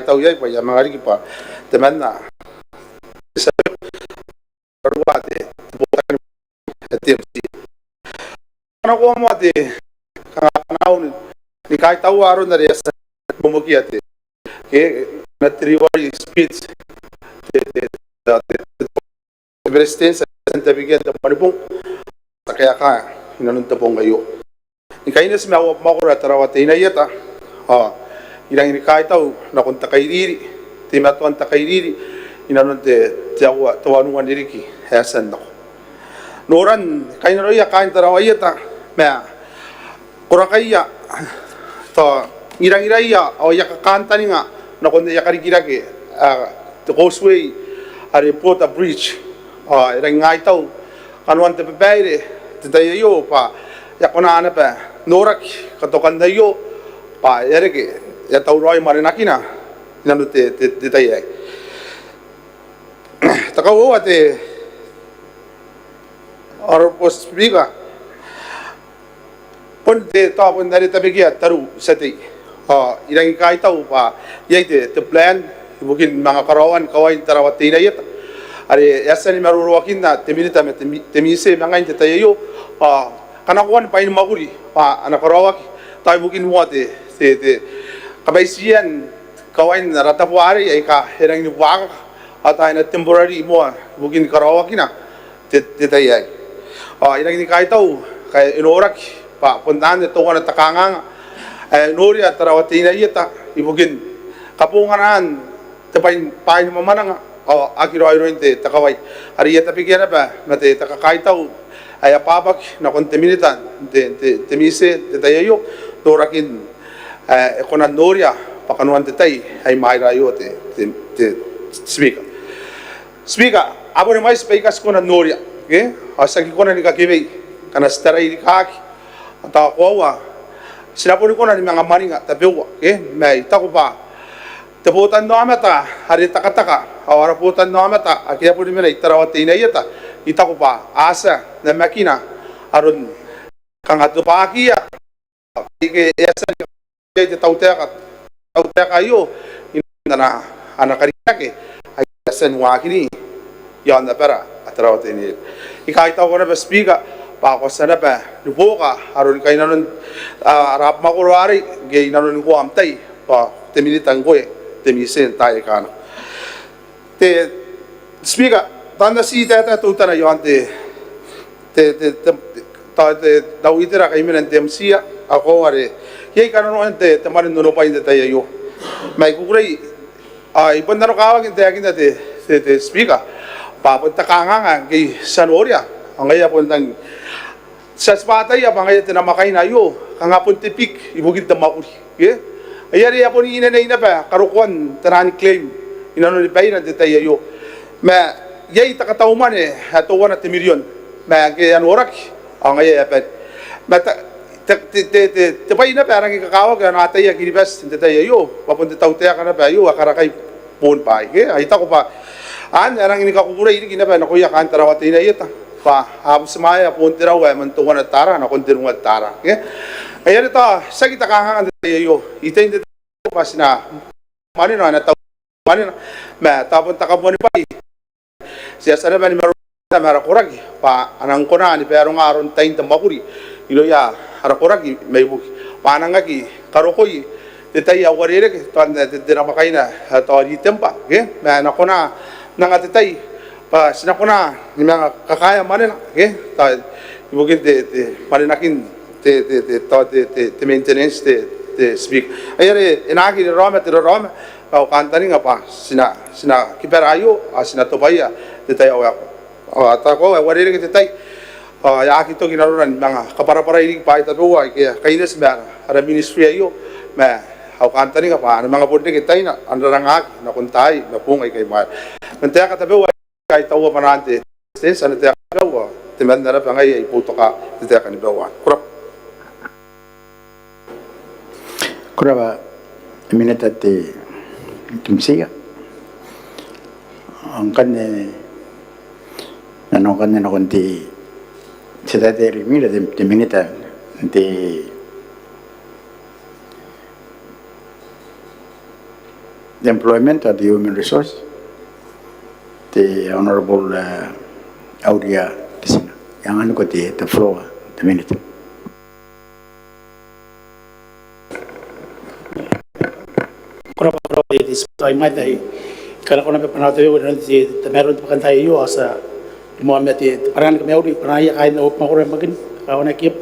tahu ya pa ya mangari pa teman na sa ruwate bukan TMC ano ko mo ate kanao ni kahit tahu aron na resa bumuki ate ke na triwari speech resistance sa bigyan ng manipong kaya ka hinanunta pong kayo ni kainas makura tarawate na yata ilang ini kahit tahu na kung takairiri timatuan takairiri inanunte tiawa tawanuan diriki hasan nako noran kain roya kain tarawayata ma kurakaya to irang iraya o yakakanta ni nga na kung yakarikirake the causeway ari pota bridge irang ngai tau kanuan te pepeire te tayo pa yakona ana pa norak katokan dayo pa yareke ya tau roi marinakina nanu te tayo takawo ate orpos biga ponte to pon dari tabigia taru sati irang kai tau pa yai te plan mungkin mga karawan kawain tarawati na yata ari yasan maruruwakin na teminita temise mga inte tayo kanakuan pa in maguri pa anakarawak tayo mungkin mo te kabaisian kawain ratapuari ay ka herang ni waka at ay na temporary mo mungkin karawakin na tayo irang ni kai tau kay inorak pa puntahan ito ka na takangang nuri at tarawati na yata ibugin kapunganan tapain pain mamanang akiro ayro inte takawai ari yata pikira ba mate takakaitaw ay apabak na kontaminitan temise tayo dorakin ekonan noria pakanuan tay ay mairayo te speaker abo ni mais paikas ko na noria okay asagi ko na ni kakibay kana staray ni kaki ata kowa sila po ko na ni mga maninga tabewa okay may tako pa taputan no amata hari takataka awara putan no amata akia po ni menay tarawati na yata ita ko pa asa na makina aron kang ato pa akia ike yasa kay tawta kayo na anak kariyake ay yasan wakini yan na para atarawati ni ikaitaw ko na ba speaker pa ako sana pa lubuka aron kay nanon arap makulwari gay nanon ko amtay pa temilitan ko temisen tayo kana te speaker tanda si tata tuta na yon te dawitira kay minan temsia ako are yay kanon te tamarin no pa inte tayo may kukuray ibon na kawag inte akin te speaker papunta ka nga kay Sanoria ang ngaya puntang sa spatay ang ngaya tinamakay na yo kanga puntipik ibugid ta mauli okay ayari apo ni ina pa karukuan tanani claim inano ni bay na detay yo ma yay takatauman hatuwan at milyon ma kay anorak ang ay apet ma te pay na parang ikakawag na atay kinibas detay yo papunta tawtaya ka na ba yo akarakay pon pa ay ta ko pa arang ini kakukuray ini kinaba na kuya kan tarawati na yata pa habos maya punti raw mantungan at tara na kontinungan at tara ayan ito sa kita kahangan tayo ito hindi pas na mani na nataw mani na ma tapon takabon pa siya sana ba ni marakurag pa anang ko na ni pero nga aron tayo tambakuri ilo ya harakurag may buki panangaki karokoy detay awarire to na dinamakay na to di tempa ma na ko na nangatitay pa sinakuna ni mga kakaya manin ibugin maninakin te maintenance te speak ayari inagi ni Roma kau kantani nga pa sina kiperayo sina tobaya te tayo atako warire te tay ya kito ginarunan mga kapara-paraig pa itabuwa kaya kainas ba ara ministry ayo ma kau kantani nga pa mga bunde kitay na andarangak na kuntay na pungay kay ma mentaya katabuwa kay tawo manante sense ano te katabuwa teman na pa ngay iputo ka te kanibawa kuraba minatati tumsiga ang kanne nanong kanne na kunti sila te rimila te minita te the employment and the human resource, the Honorable Audia Kisina. Yang ano ko the floor, the minute. Kurang this I might ay kalau kau nak pernah tahu nanti meron pakan tayo asa mo amati paran kami uri panaya kain op makuran magin kau nak kip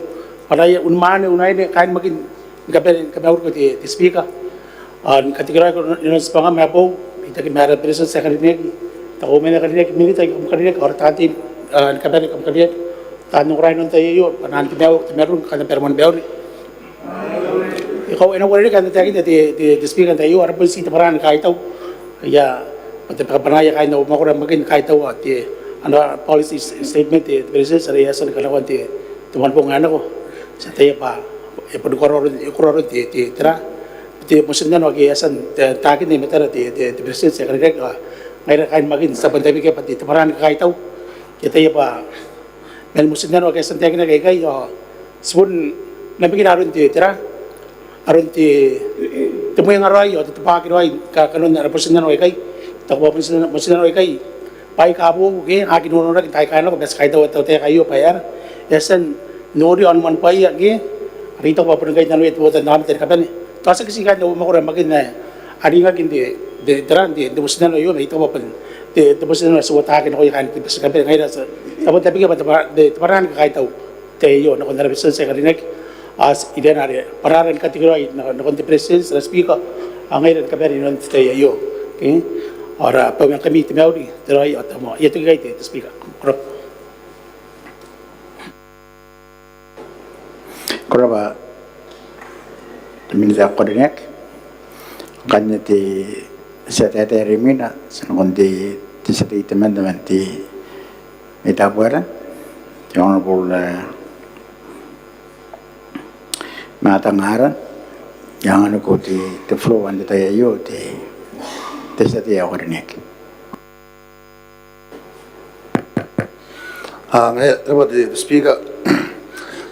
panaya unman unai ne kain magin kami uri ko di speaker an katigara ko inos panga mapo ita ki mara preso sa kanine tako mena kanine minita ko kanine or tanti kami kam kanine tanong rai non tayo panan kami meron kan permon beuri ikaw ina wala kan tayo di speaker tayo ara pun si paran kahit taw ya pati panaya kahit na makuran magin kahit taw at ano policy statement president sa reason kalawan tuman po nga ko sa tayo pa ikuroro tira ti musunan wag yasan takin ni metara ti president sa kanila ngayon kahit magin sa pandemic pati tumaran kahit taw kita pa mel musunan wag yasan takin na kay spoon nabigin aron tira aron ti tumuy nga roy o tupakin roy kanon na representan roy kay takbo musunan roy kay pai kabu ke akin uno na tay kaino bes kay daw tayo kayo payar yasan nori on man pai agi rito pa pun kay nanwit buatan namin ter kapan tasa kasi kan mo ko magin na ari nga kindi de tran de musunan roy ito pa pun de musunan sa watakin ko kan bes kapan ngay sa tapos tabi ka de paran kay taw tayo na kon representan sa karinek as idenare pararan kategori na konti president sa speaker ang ngayon kabari non tayo okay ora pa yang kami timaudi terai atamo ito gay te speaker krop Kuraba minta koordinat kanya ti secretary mina sanondi ti statement naman ti itabuara ti honorable matangaran yang ano ko ti flow and tayo ti sa koordinat. Ngayon, dapat di speaker,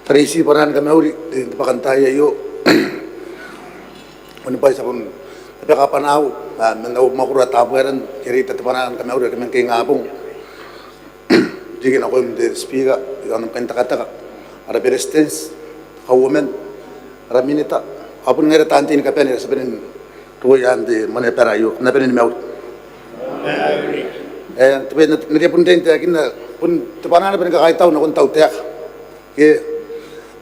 tarisi paran kami uli, di pakantaya yo. Ano pa isa kung napakapanaw, manaw makurat tapueran, kirita tapanan kami uli, kami kay ngapong. Digin ako yung di speaker, yung kantakataka, ara resistance, kawomen, ara minita, apun ngayon tantin kapen, sabihin, tuwayan di mana perayu, na penin mau. Tapi nanti pun dia kena pun tepanan penin kakak tahu nak pun tahu tiak. Ke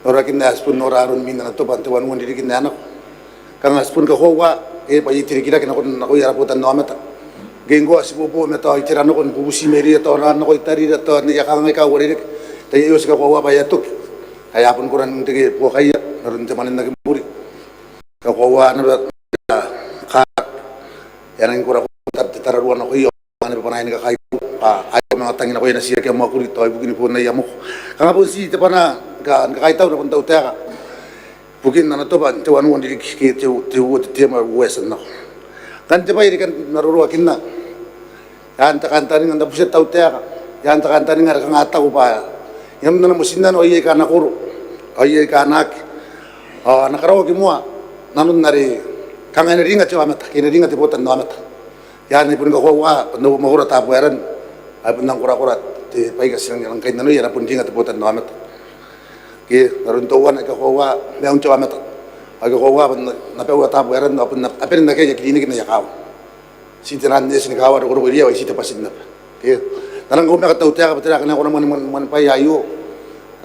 orang kena aspun orang arun mina tu bantuan wan diri kena anak. Kang aspun ke hawa, pagi tiri kira kena kon nak uyar putan nama ta. Genggo asipupu meta itira nak kon bubusi meri atau orang nak itari atau ni yakang mereka wari. Tapi yo seka hawa bayar tu. Kaya pun kurang tegi pokaya narun temanin nak muri. Kau hawa nak yan ang kurang tararuan ako iyo ano pa na ini kakayo ayaw mga tangin ako yan siya kaya mga kurito ay bugin po na yamok kanga po si pa na kakaytaw na punta utaya ka bugin na to ba tiwan mo hindi tiwot tema wesan na kan tiba ini kan naruruakin na yan takantanin ang napusit ta utaya ka yan takantanin nga kangataw pa yan na namusinan o iya ka nakuro o iya ka anak nakarawag mo nanon na rin kang ina ringa cewa mata kini ringa tiputan no mata ya ni pun ko wa no mahura tapueran ay pun nang kura-kura ti pai kasi nang kain nanu ya pun ringa tiputan no mata ki narun tuwan ay ko wa meong cewa mata ay ko wa na pewa tapueran no pun apin na kaya klinik na yakaw sintiran ni sinikawa ko ro ria ay sita pasin na ki nanang ko makataw tiya ka patira kana ko man pai ayo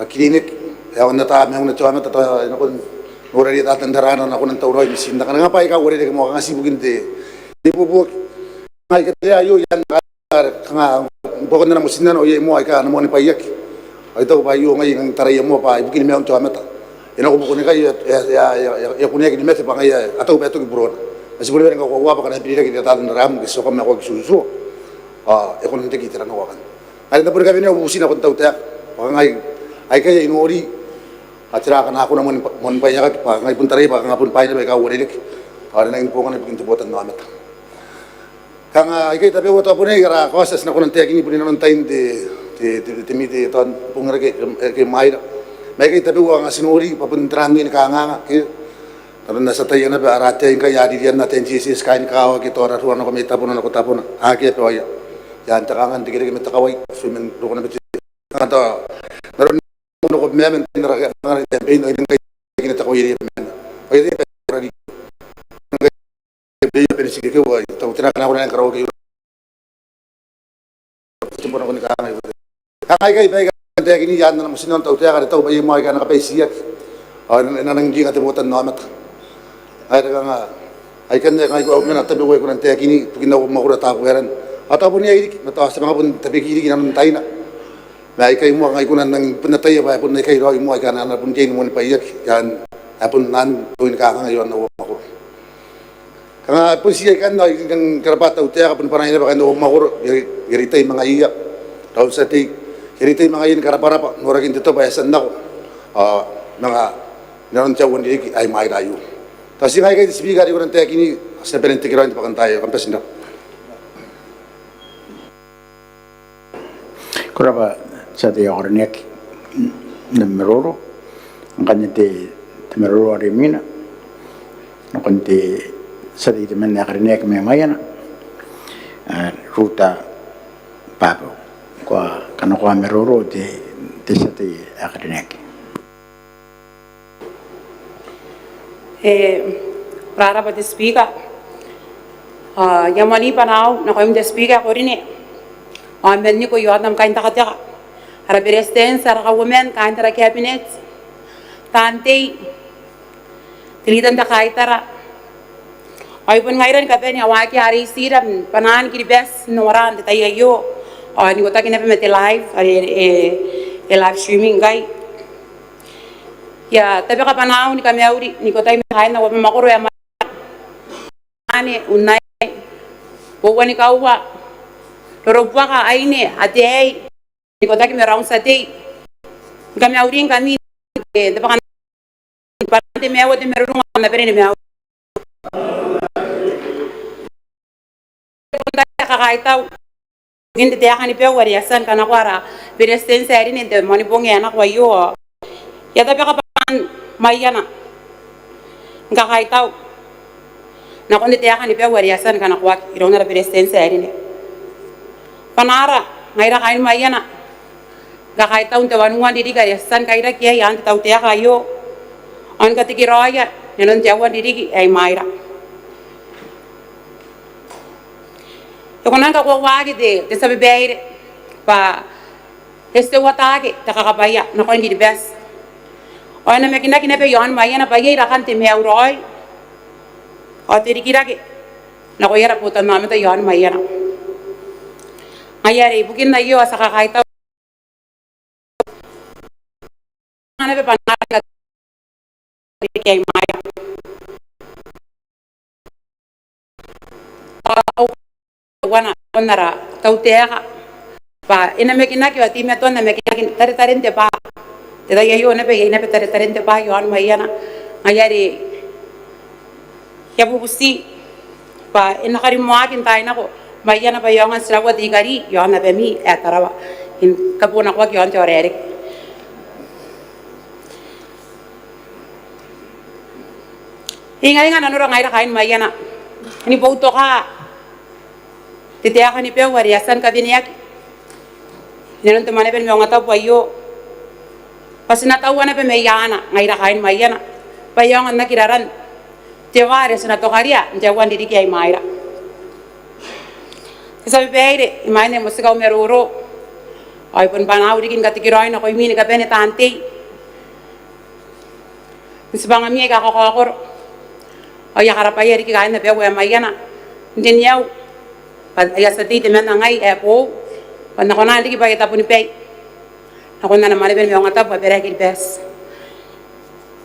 klinik ya na ta meong na cewa mata ta na kun ora di tatandaranan ako ng tauroy misinda kana nga pa ikaw ora di mo kasi buginte di po ay kaya ayo yan nga bukod na musinan o mo ay ka mo ni payak ay to pa yo ngay ng taray mo pa ibugin mo ang tuamata ina ko bukod ni kayo ya kunya kini mete pa ngay ato beto ki buron kasi bulan ko wa pa kana pili kita tatandaram gusto ko ako susu e kon hindi kita na wakan ay na pud kami ni ubusin ako tawta pa ngay ay kaya inori Atira kan aku naman mon pa yak pa ngay puntari pa nga pun pa ni ka wori dik para nang po kan bikin tubutan no amet kang ikay tabi wato po ni kara kosas na kunan tiagini po ni non tain de miti ton pungra ke mai may kay tabi wa nga sinuri papuntrangin ka nga Taron na sa tayo na ba arate yung kaya di yan natin Jesus kain kawa kito ora ruan ko may tapon na ko tapon ake pe waya yan takangan dikit dikit takaway sumen ro ko na bit kanto naron ko memen tinra ngara tempe no yung kay kinatakaway men ay di pe di pe pe sige ko ay taw tira na ko na karaoke tipo na ko ni kay kay kini yan na mo sinon taw tiya ka taw bay mo ka na kapay siyak ay nanangging atimutan no amat ay nga ay kan nga ko men atabi ko nan tiya kini puginaw mo ko ta ko yaran atapo niya iki matawa sa mga pun tabi kini kinan tay na may kay mo ngay kunan nang pinatay ba pun kay ro mo ay kana na pun jeni mo ni payak yan apun nan tuin ka ngayon na mo kanga pun siya kan na kang karapata utiya ka pun panay na ba kan mo ko giritay mga iya taw sa ti giritay mga iya karapara pa noragin dito ba yasan nako mga naron siya wani ay may rayo kasi ngay kay speaker ko nang tiya kini sa penente kira hindi pa kan tayo kampes na Kuraba sa tiya ornek na meroro ang kanyang meroro arimina no kanti sa tiya men na karnek may mayana ruta papo kwa kanokwa meroro de sa tiya akarnek Rara pa speaker yamani panao na koy speaker ko rin amen ni ko yod nam kain takatya ara beresten sar ka women kain tara cabinet tante tilitan da kai tara ay pun ngairan ka pen yawa ki ari siram panan ki bes noran de tayo ni ko ta kinap met live live streaming guy ya tabi ka panao ni kami auri ni ko tayo kain na wa makuro ya ani unay buwan ni kawa Lorobwa ka ay ni ate ni ko taki merong sa te kami auring kami de pa kan parante mewa de merong na pere ni mewa punta ka kaitaw hindi te akani pe wariasan kana kwara presten seri ni de moni bonge ana kwa yo ya tapi ka pan mayana nga kaitaw na kundi te akani pe wariasan kana kwa irona presten seri ni panara ngaira kain mayana ga kai taun te wanuan diri ga san kaira kia yan tau te kayo an ka tikiroya nenon jawan diri ai maira to konan ka ko wagi de sabe beire pa este watage ta ka baya na ko ndi bes ona me kina pe yan mayana pa ira kan te me uroi o tiri kirage na ko yara putan na me te yan mayana ayari bukin na iyo sa kakaitaw ana pe panaga kay maya wana onara tauteaka pa ina me kinaki ati me tonna me kinaki tare tarente pa te da yo ne pe ina pe tare tarente pa yo an mayana ayari ya bubusi pa ina kari moakin tayo nako mayana pa yung sirawa di kari yon na bemi etarawa in kapuna kwa yon teorerik inga nanuro ngaira kain mayana ini bauto ka titia ka ni pe wariasan ka biniyak nenon temane pe mo ngata pa yo pasina tawana pe mayana ngaira kain mayana pa yung na kiraran teware sina tokaria njawan diri ki ay mayra sabi beire imane mo sigaw meruro ay pun panaw dikin katikiroy na ko imini ka bene tante misbang ami ka kokor ay karapay ri kain na be wa mayana ndin yaw pad ay sa tite men ngay epo pan na ko na diki pa kita pun pe ako na mali ben yung atap pa bere ki bes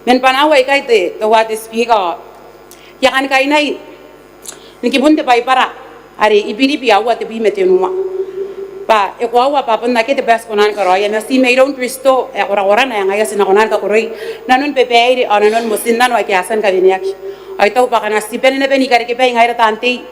men panaw ay kay te to what is speaker yakan kay nay nikibunte pay para ari ibini pia wa te bi metenuma pa e ko wa pa pon na ke te bes konan ka roya na si meiron kristo e ora na nga yasina konan ka koroi nanon pepeire onanon musinnan wa kiasan ka biniak ay tau pa kana si penene beni kare ke pe ngaira tanti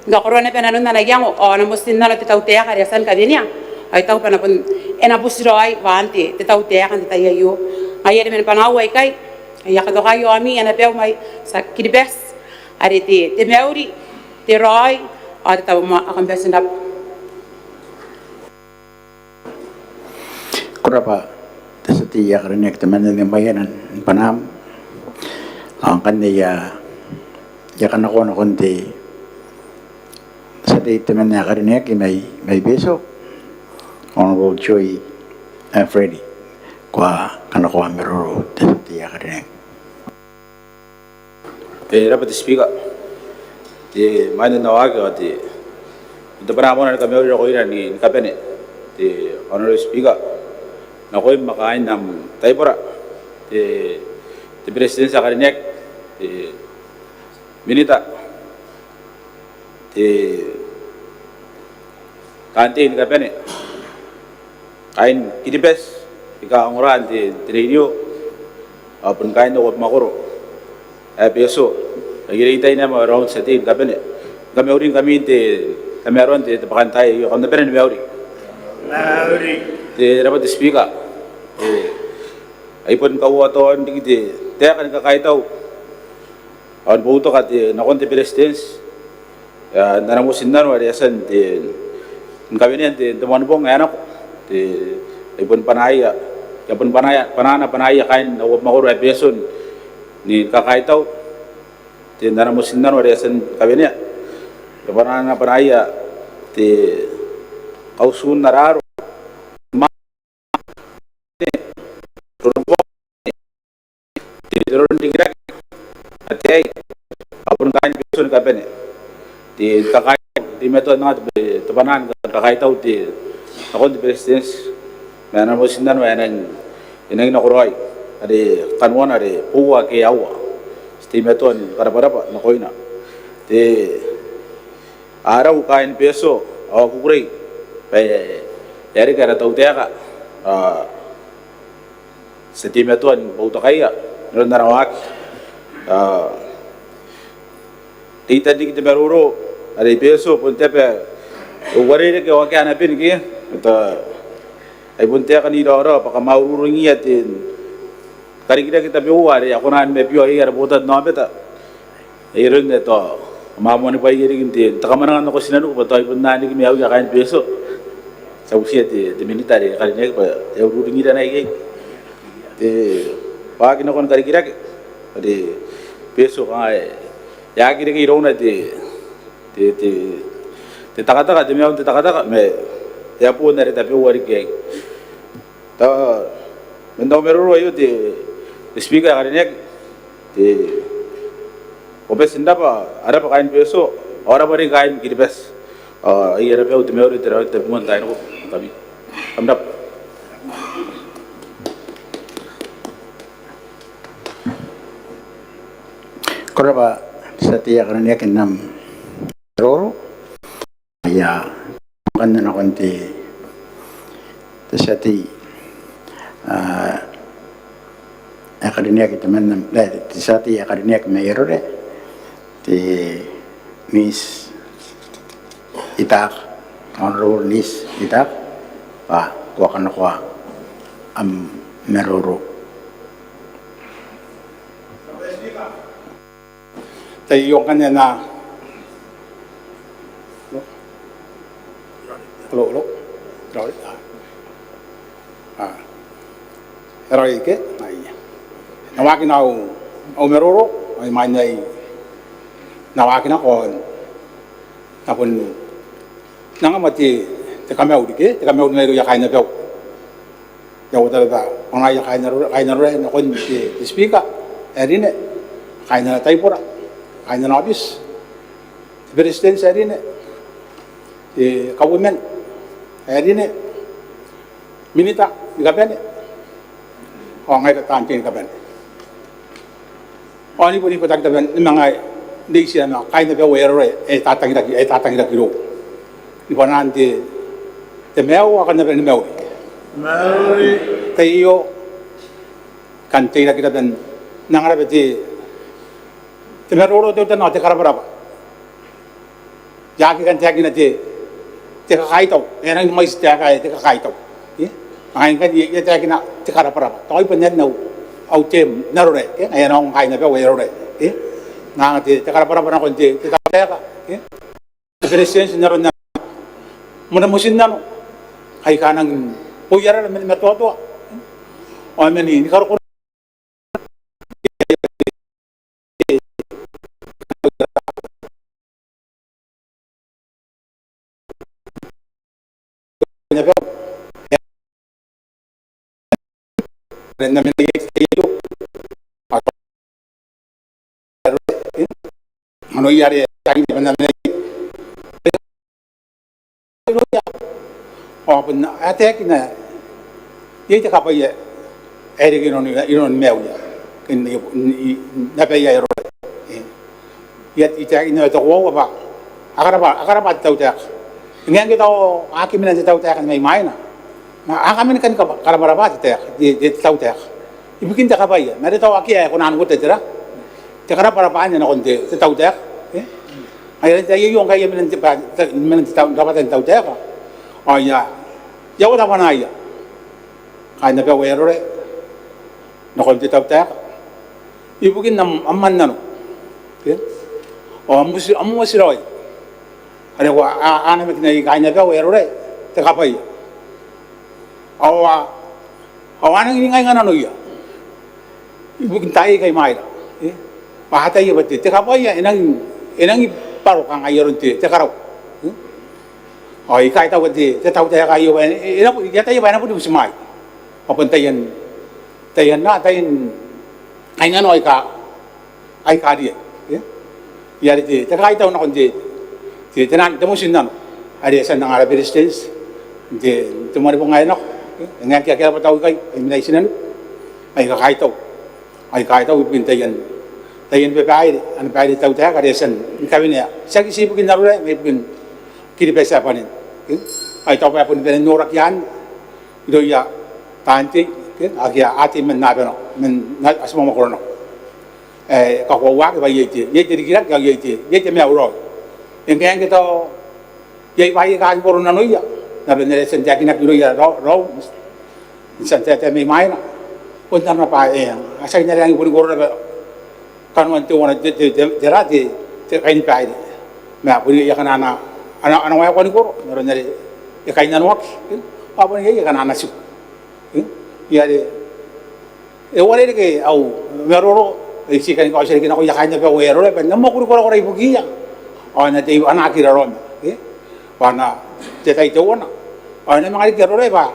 nga korona pe nanon na yango ona musinnan te tau te ka yasan ka binia ay tau pa na pon ena busroi wanti te tau te ka te tayo ayere men panaw ay kai Ya ka do kayo ami ana beu mai sa kiribes are te meuri te roi are ta ma akan besendap Kurapa tasati ya karnek teman yang bayanan panam ang kanya ya kana ko na konti sa di teman ya karnek may beso Honorable Joy Freddy kwa kana ko amero tasati ya karnek Rapat Speaker, di mana nawaga di itu pernah mau nak kami orang kau ini kapan di Honorable Speaker, nak kau makain nam Taipura di Presiden Sakarinek di Minita di kantin kapan kain kidipes ika orang di radio apun kain dawat makoro beso lagi kita ini mau round setting kapan kami orang kami aron di pakantai yo kami pernah kami orang di rapat speaker ipon kau atau orang di dia kan kakai tahu orang butuh kat nakon di presiden ya nara musinan wari asan di kami ni di teman bong anak di ipon panaya ipon panaya kain awak makoro beson ni kakai tahu di nara musinan wari asan kami ni panana panaya di kausun nararo di turun di gerak hati apun kain beson kami ni di kakai di metode ngat tepanan kakai tahu di ako di presiden nara musinan wari inang nakuroi ada kanuan ada puwa ke awa stimeton karapa nakoina di araw kain peso awa kukuray yari kara tahu tiaka stimeton bauta kaya ron narawak tita di kita beruro ada peso pun tepe uwari ke wakya napin ki ito ay pun tiaka ni dora paka maururungi atin kari kita biuar ya kunan me biu ay arbutad no beta iron neto mamo ni pai giri ginti takamanang ko sinanu ko toy pun nani ki miaw ya kain peso sa usia di military kali nek pa ya urungi dan ay te pa kinakon kari kira di peso ka ya kiri ki rona di takataka di miaw takataka me ya po na rin tapi uwari kay ta mendau meruro ayo di speaker karinek di opes indapa ada kain peso orang beri kain kiripes iya ada pe meuri terawat tapi mun tain ko kami amdap kurapa satiya karnek nam roro ya kan na konti tasati akademiak teman tisati akademiak mayroon ti Miss Itak Honorable Miss Itak pa wakan ako meroro tayo kanya na lo Eroy ke nawakin ako meroro ay manyay nawakin ako napun nangamati te kamau dike te kamau nero ya kaina pau ya wala da ona ya kaina ro na kon ti speaker erine kaina taipura kaina nabis president erine e kawumen erine minita digapene o ngai ka tantin kapene oni puni ko tagtaben mga hindi siya na kaina pau ero tatangida kilo ipananti te meo akan na ben meo tayo kantina kita ben nangarabe ti te meroro te tan ate karabaraba jaki kan tagi na te kakaitaw enang may te kakaitaw ngayon kan tagi na te karabaraba tayo pa nyan na au tem narore ke ai na ngai na pe we rore ke nga te kara para para kon te ta ka ke presidente naro na mona musin na ai kanang puyara men meto to o men ni karo ko na men ito ano yari tagi de na o pun atek na ye ta ka pa ye eri gino ni meu ya kin na pa ye ro ye ita ina to wo ba akara ba tau ta ngang kita aki mina tau ta kan mai mai na akamin kan ka karabara ba ta di tau ta ibikin ta ka pa ye na tau aki ay ko nan ko te tira te kara para pa nya na kon te tau ta ay ta ye yung kay mina tau dapat tau ta ka o ya ya wala pa na ya kaya na pa wero re na kon te tau ta ibukin nam amman na no o amu siroy are wa ana me kinai kaya na pa wero re te ka pa ya awa nang ingay nga nanoy ibukin tayo kay Mayra pahatay ya bati te kapaya inang iparo kang ayon te karaw o ikay taw bati te taw tayo kayo inang yatay ba na po si May papuntayan na tayin ay nga no ay ka diya yari te kay taw na kundi te tanan tamusin na ari sa nang Arab Resistance te tumari po ngayon ako nga kaya pa tao kay minay sinan ay kakaitaw ipintayan tayan pe pai an pai tau ta ka resan kami ne sa ki sibu kin narure me pin kiri pesa panin ay tau pa pun ben norak yan do ya tanti ke agia ati men na beno men na asmo mo korno ka ko wa ka yete dikira ka yete me auro en kaya kita ye bai ka ko na no ya na ben resan ja kinak do ya ro san te me mai na pun tan pa asai na yang pun korno kan wantu wana derati te kain pai na puri ya kana ana wa ko ni ko nero nyari ya kain nan wak apa ni ya kana nasu ya de wale ke au meroro si kan ko seri kina ko ya kain pe wero le pe namo ko ko ibu giya ana te ana akira ron wana te tai to wana ana mangali ke rore ba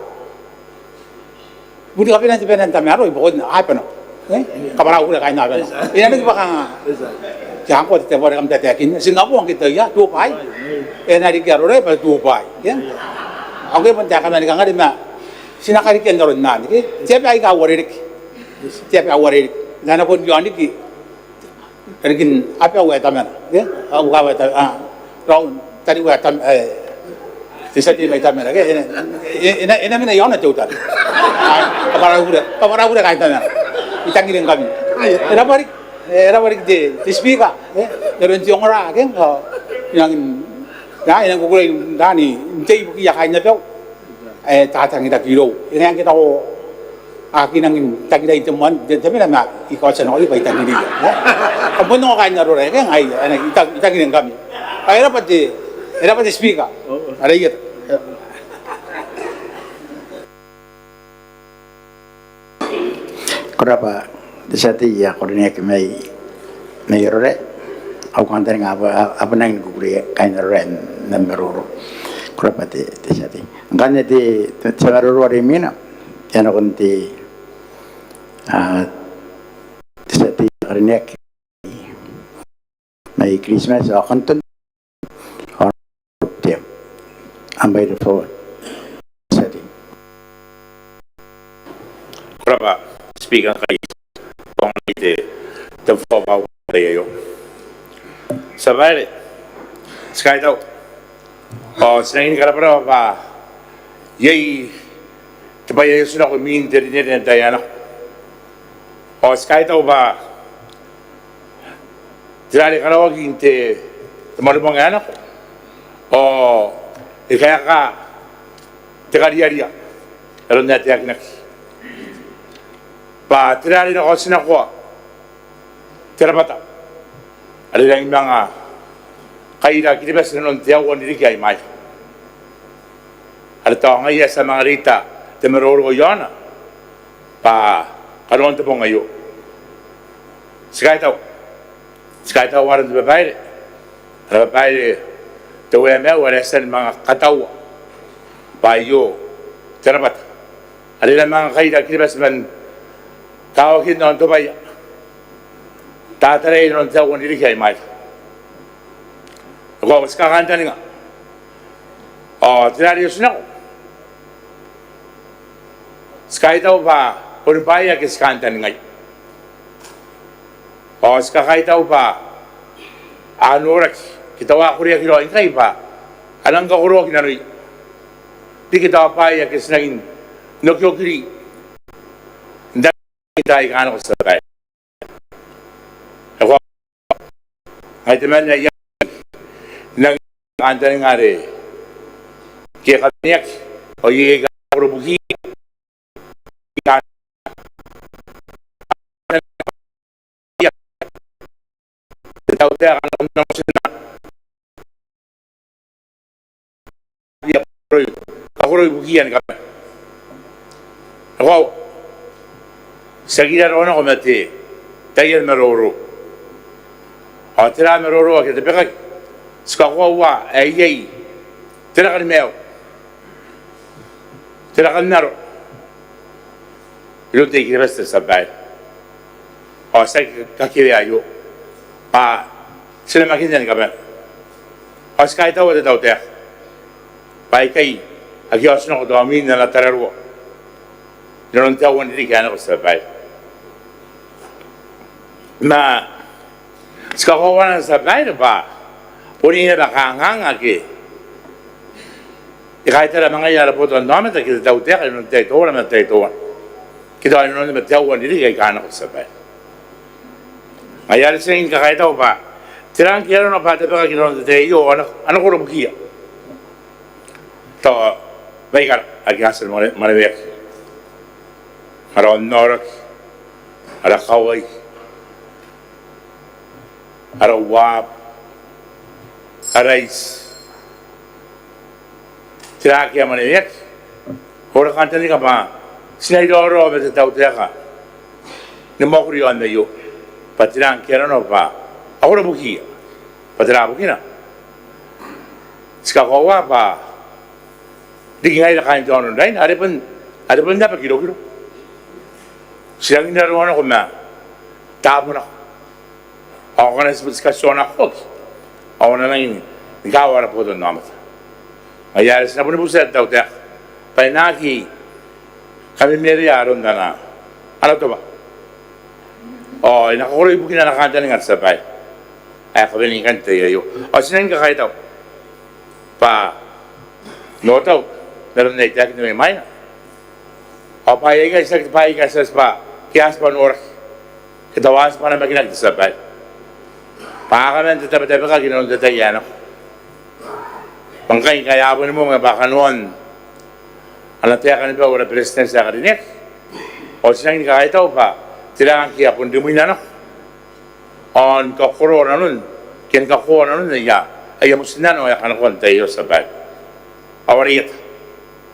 budi kapina te penan tamaro ibu ko apa no kabarau udah kain apa ini nanti bakal jangkau setiap orang kamu tetekin Singapura kita ya 2 pai nari kerore pas 2 pai ya oke pencakan dari kangen dia sinakari kian dorong nanti siapa yang kau warik dan pun jual ni kerkin apa yang taman ya aku kau tahu tadi aku taman disati mai taman lagi ini mana yang nak jauh tadi kabarau udah kain taman itangin kami. Era balik de speaker, dari tiong orang kan, yang ko kulay dani, hindi ya kain na daw, tatang kita kilo. Yang kita ko akin ang tagida iteman, dami na ikaw sa noli pa itangin niya. Kapag nung kain na ro kan ay itangin kami. Ay era pati speaker. Aray ito. Kurapa desati ya korne ke mai rore au kantar apa nang gugure kain rore namero kurapa desati ngane di tsaroro re mina yana konti desati korne mai Christmas akanton tem ambai de forward desati kurapa speaker kay kung ite the formal tayo sabay sky daw sinayin ka na pa yay tabayayo sila ko minter niya na dayana sky daw ba tirali ka na wag inte tumalubang anak kaya ka tikariya pero natin akinak Pa tirari na ko sinako. Tirapata. Ada yang mga kaira kita bes non tiawan diri kay mai. Ada tao nga sa mga rita temeroro yana. Pa karon te pong ayo. Sekali tahu waran tu babai. Ada babai tu eme warasan mga katawa. Pa yo terapat. Ada mga kaira kita bes man tao kinon tu bay. Tatare non tahu diri kay mai. Ako sekarang tadi nga. Oh, tidak ada sunat. Sekali tahu pa, purubaya ke sekarang tadi nga. Oh, sekarang tahu pa, anu orang kita wah kuliah kilo ingkai pa, alang kau kuliah kinarui. Di kita apa ya ke senangin, nokyo kiri. Ndak kita ikan aku sebagai. Ako, ay teman ya. Nang antaring are kaya kaniyak o yung karubuhi tahu dia akan menang senang dia karubuhian kami ako sekitar orang komite tayo meroro o tira meroro kita pekak Sekawa ayai tidak meo tidak naro itu tidak kira sesabai oh saya kaki ayo selama kita ni kapan oh sekarang tahu ada tahu tak baik kai agi asno do amin na terarwo jangan tahu ni kan aku sesabai na sekawan sesabai apa Puni na bakanganga ke. Kahit na mga yara po ito, namin na kita daw tayo, nung tayo ito, naman tayo ito. Kita ay nung tayo, hindi kay kanak ko sabay. Ngayon sa inyo kahit ako pa, tirang kaya na pati pa kaginoon tayo, ano ko rubukiya? Ito, baikar, agyasan marimik. Araw norak, araw kaway, araw wap, arais tira kaya manewek orang kantor ni kapa sinai doro betul tahu dia ka nemo kurian dayo patirang kaya no pa ahora buki patira buki na sekawa pa digingai la kain dono lain ada pun dapat kilo siang ini orang ko na tapo na ako na sebut sekasyon ako Awan na ini, gawar po doon naman. Ayari sa puno buset daw tayo. Painaki, kami meriaron na. Ano to ba? Oh, nakakuloy bukin na nakanta ng sabay. Ay, kami ng kanta yayo. O, sinayin ka kahit daw. No daw, meron na itakin na may maya. O, payay ka sa spa, kiyas pa norak. Kitawas pa na maginag sa sabay. Pakakaman tatabi-tabi ka, ginoon tayo yan. Pangkay, kaya po mo nga baka noon. Alam tayo ka nipa, wala president sa karinik. O sinang kahit ako pa, tilangan kaya po hindi mo inano. On kakuro na nun, kiyan kakuro na nun, ay mo sinano, ay kanakon tayo sa bag. Awarit,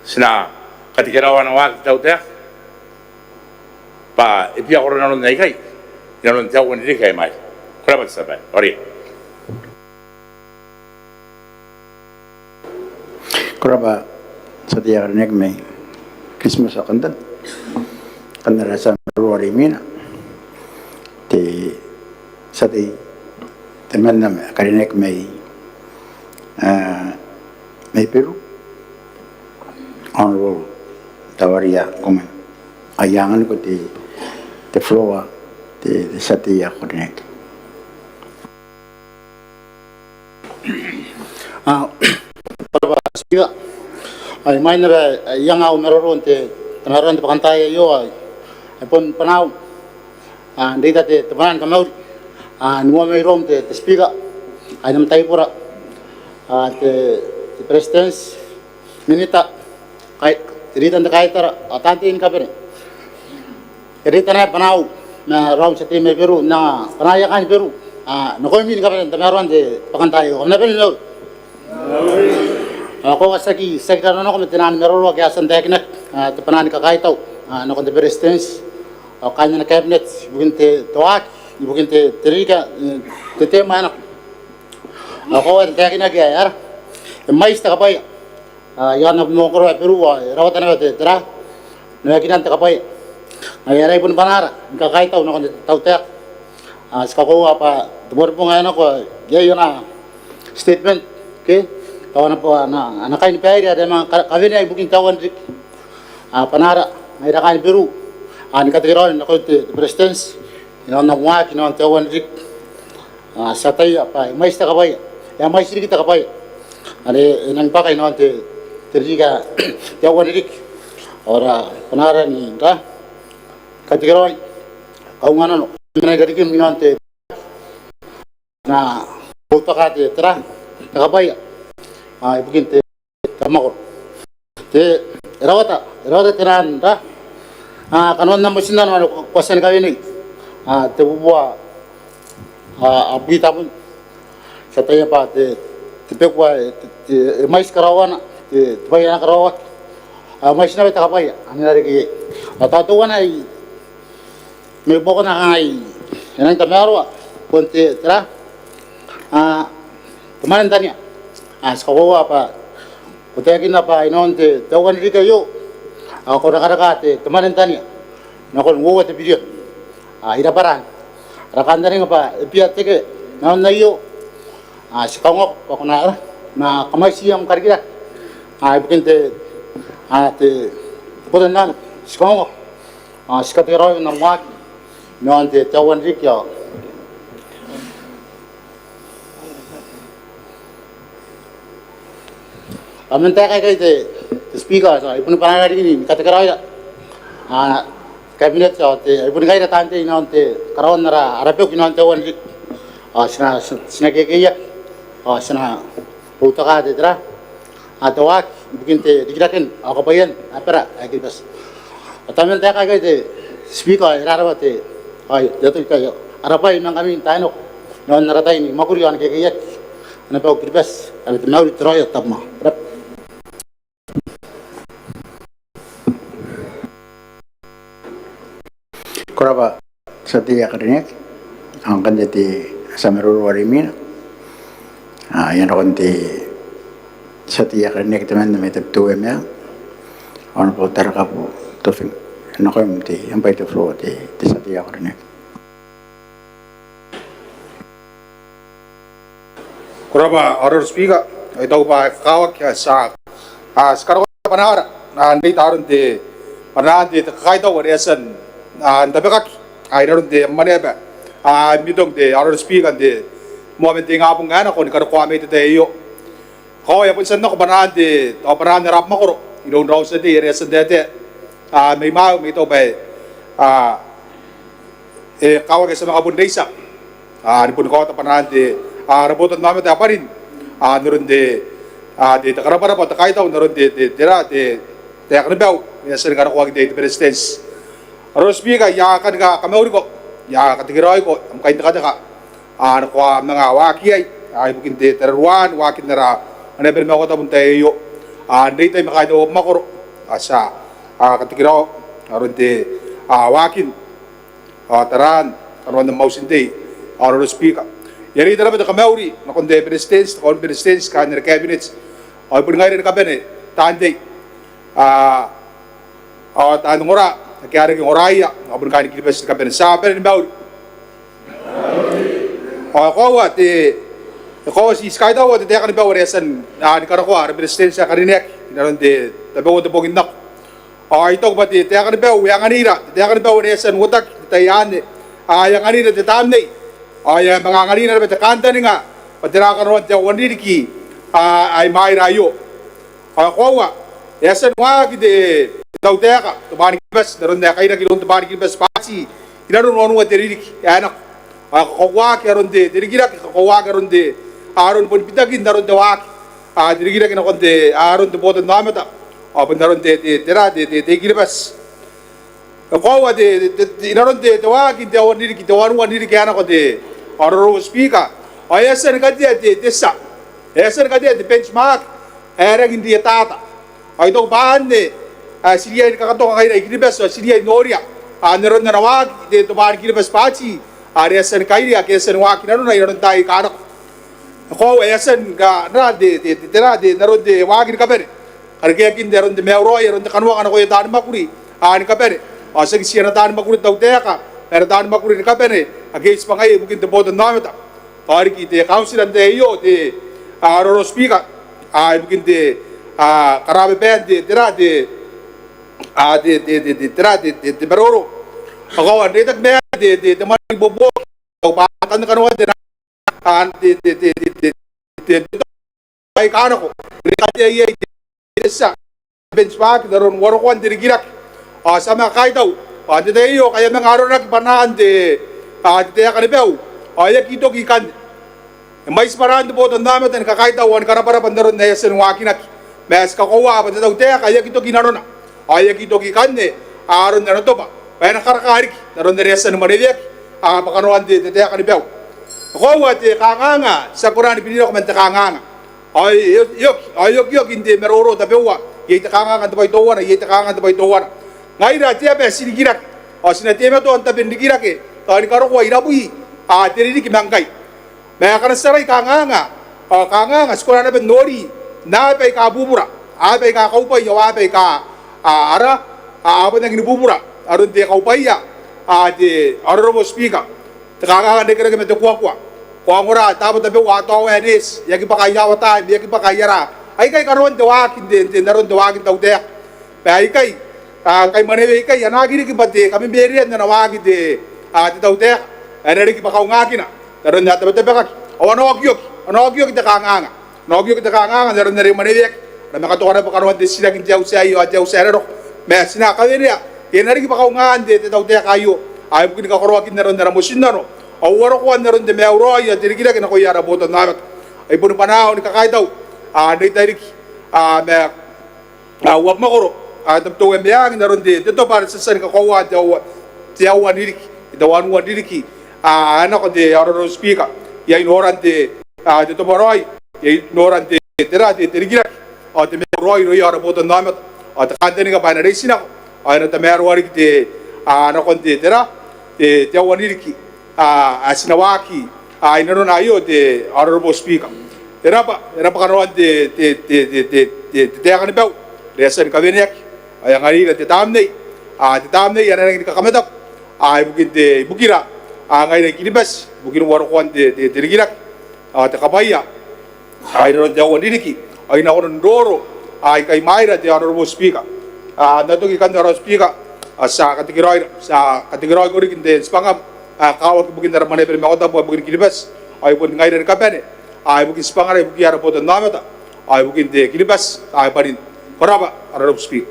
sina katikirawan ng wag tayo tayo. Ipiya ko rin na nun na ikay. Ginoon tayo kung hindi kayo may. Kurabat sabay, ori. Kuraba sa tiyak rinig may Christmas akandan. Kandarasa marwari mina. Sa teman na karinig may Peru. Honorable Tawaria kuman. Ayangan ko ti flowa sa tiyak rinig. Para speaker ay may na yang au meron te tanaran te pakantaya yo ay pon panaw data te teman kamau nuwa may rom te speaker ay nam tayo pura te president minita kay tiritan te kay tara atantin ka pere Irita na panau na round sa team Peru na panaya kan Peru. Nakoy min kapan tamaron de pakantayo. Kamna pen lo. Ako wasaki sekretary no ko tinan merolo kaya sanday kinak tapanan ka kaitaw. No ko de resistance. O kanya na cabinet buginte toak buginte terika tete mana. Ako ang kaya kinak yar. Mais ta kapay. Yan na mo ko Peru rawatan na tera. Nakinan ta kapay. Ayaray pun panara, kakay tao na tao tek. Sekakuha pa, tumor po ngayon ako, yun na statement, okay? Tawa na po, anakay ni Peri, ada mga kawin ay buking tawan rik. Panara, may rakay ni Peru. Ni katikiroon, ako the presidents, inaon na mga, kinaon tawan rik. Sa tayo, pa, may ista kapay, may siri kita kapay. Ari, inang pa kayo naon, tirika, tawan rik. Ora, panara ni, katikiroy kau ngano na garikin minante na puto ka te tra nakabay ibugin te tamako te rawata tiran ta kanon na masinan ano kwasan ka ini te buwa abita pun sa tayo pa te pekwa mais karawan te bayan karawat mais na ta kapay ani na ri tatuan ay may boko na kay yan ang tamaro punti tra tumanan tanya sa kawawa pa putakin na pa inonte tawan ri kayo ako nakarakate tumanan tanya nakon nguwa te video ira paran rakanda rin pa ipiyat teke naon na iyo sa kangok ako na kamay siyang karikita ibukin te putan na sa kangok sa katiro ng mga noon te tawan rikyo. Amin tayo kay speaker, so ipun pangalan ini kategori cabinet so te ipun kay tante noon te karon nara arapyo kinon tawan rik. Sina kaya sina puto ka te tra. Atawak bikin te dikirakin ako pa yan apera agibas. Atamin tayo kay speaker irarawa te ay dato kayo arapay nang kami tayo noon naratay ni makuriyan kaya ano pa kiribas ano tinaw troyo tapma Kuraba sa tiya karinek ang kanya ti sa meruro warimin yan ako ti sa tiya karinek teman na may taptuwem ya ano po taraka po tufing ano ko yung ti ang paito flow ti sa tiya karinek Kuraba, Honorable Speaker, ito pa kawag sa karawan panahara na hindi taron di panahan di kakaitaw wariyasan ntabekak ay naroon di maneba midong di Honorable Speaker di moment di nga pong gana ko ni karukwame ito tayo kaway apunsan na ko panahan di panahan na rap makuro ilong raw sa di wariyasan dete may mao may ito ba kawag sa mga bundaysa nipun ko ito panahan di rabotan namin tayo pa rin. Naroon di takarapara ta kahit ako naroon di tira di takarabaw. Yan sa nagkarakuwag di presidents. Honorable Speaker, yakan ka kamawri ko. Yakan tigiroy ko. Ang kain na ka. Nakuha mga waki ay bukin di tararuan. Wakin na ra. Anabin mo ako tapon tayo. Hindi tayo makain o makuro. Sa katigiraw. Naroon di wakin. Taran. Karoon ng mausin di. Honorable Speaker. Yari ito naman ito kamawri, na kundi presidents, kanina cabinets, o ipon nga rin na kabinet, tanday, tanong ora, nagkiyari yung oraya, ipon nga rin kilipes na kabinet, sa kabinet ni Mawri. Ako, si Sky daw, ito ka ni Mawri, yasan, ni Karakuwa, presidents sa karinek, inaron di, tabi ko ito pong inak. Ito ba, ito ka ni Mawri, yung anira, ito ka ni Mawri, yasan, utak, ito yan, yung anira, ito tamnay, ay mga kanina na kanta ni nga patirakan tayo waniriki ay mairayo kawa yasan nga kide daw teka tumani kibas naroon na kayo na kilong tumani kibas pasi inaroon ano nga teririk anak kawa karon de terigira kawa karon de aron pun pitagin naroon dawak terigira kina konde aron de botan namata open naroon de tera de kibas ko wa de inaron de wa ki de wa ni ki de wa ni ki ana ko de oro speaker ay sen ka de sa sen ka de benchmark era gin dia tata ay to ban de siria ka to ka ina bes siria noria neron na wa de to ban ki bes pachi are sen ka ira ke sen wa ki na inaron tai ka ko sen ga na de naron de wa ki ka bere arke kin deron de meuro yeron de kanwa kana ko tan makuri ani ka bere asa ki siana tan makuri tau te ka era tan makuri ka bere age ispangai bukin de bod nameta ari ki de council ande yo de aro speaker bukin de karabe band de tera de tera de beroro ako ande tak me de mari bobo ba kan kanwa de an de ai kana ko ka de ye sa benchmark daron warokwan dirigirak sama kaitaw de iyo kaya mangaro nak banaan de de kanibeu ya kito kikan mais paran de boton dame ten kakaitaw wan karapara pandaron na yasen wakinak mes kakowa pa de te kaya kito kinarona ya kito kikan ne aron na to ba kaya nakarakarik daron de yasen manilek pakanoan de kanibeu ko de kanganga sa Quran piniro ko man kanganga ay yok hindi meroro tabewa yita kanga kan tabay towan yita kanga tabay towan ngai ra tia be sinigirak sina tema to anta bendigirak e tani karo ko irabui tiri ki mangkai me kana sarai kanga sekolah na ben nori na pe ka bubura pe ka kaupai yo pe ka ara apa nang bubura arun te kaupai ya de aroro speaker kanga de kere me to kwa ngora tabo tabe wa to enis yaki pakaya wata yaki pakaya ra ai kai karon de wa kin de naron de wa kin tau de ai kai mane kai yanagiri ki bate kami beri na wa ki de tau de ere ki pakau ngakina naron ya tabe ka ono gyok de kanga no gyok de kanga naron nare mane de na makato kana pakaron de sila kin jau sai yo jau sai ro me sina ka de ya yenari ki pakau ngande tau de kayo ai bukin ka korwa kin naron nara musinano awaro ko naron de meuro ya dirigira kina ko yara boto namat ay pun panao ni kakaitaw de tarik me wap makoro tab to embyang naron de to para sa san ka ko wa tiaw wanirik idawan wadiriki ana ko de aro speaker ya inoran de to baroy ya inoran de tera de dirigira de meuro ro yara boto namat at kante ni ka banare sina ay na tamero warik de ana ko de tera de tiaw waniriki asinawaki inaron ayo de honorable speaker era pa karon de kanibau resan kabenek ay ngari de tamney yan ang kakametak bukin de bukira ngai kinibas bukin warokwan de dirigirak te kabaya inaron jawan diriki ay nakoron doro ay kay Mayra de honorable speaker nato gikan honorable speaker sa kategory ko rin de spangam kawat bukin dar mane per makota bukin kilibas ay pun ngai der kapene ay bukin spangare bukin ara boto namata ay bukin de kilibas ay parin koraba arab speak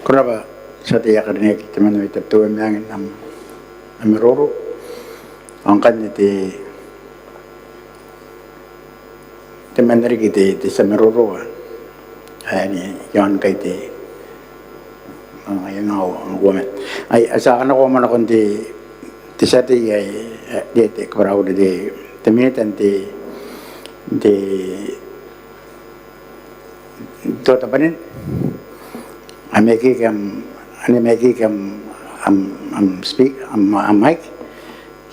koraba sa tiya karne kita man ito tuwa miyangin am roro ang kanya ti manari kita sa meroro ay ni yan kay ti ayun ang woman ay asa ko man ako di sati ay di kabraw di tamitan di tapanin ameki kam speak am mic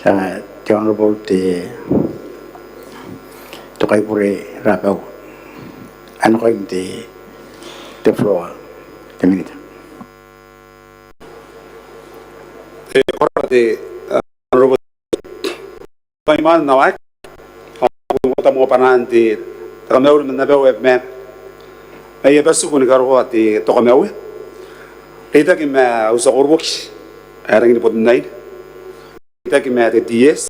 sa honorable ti to kay pure rapaw ano ko di the floor taminita de honorable paiman nawak mo tamo panan de kameu na bew me ay basu kun garo ati to kameu ita ki ma usa urbok arang ni pod nai ita ki ma de ds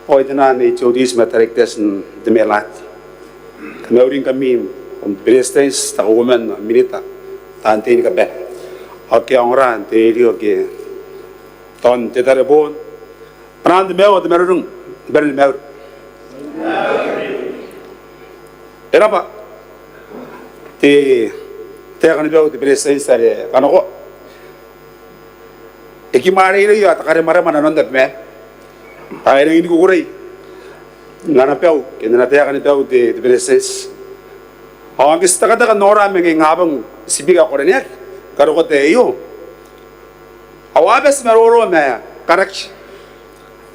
o ita ni chodis matrek tes de melat kameu ring kami on prestes ta woman minita tante ni ka be okay ongran te rio ke ton te tarabon prand mewa de merung beril mewa era pa te kan beu te presença de kanoko ekimare ile ya takare mara mana non me ai ni ku kurei ngana peu ke na te kan peu te presença ang istaka ta nora me ngabang sibiga ko ne karo te yo awabes meroro me karak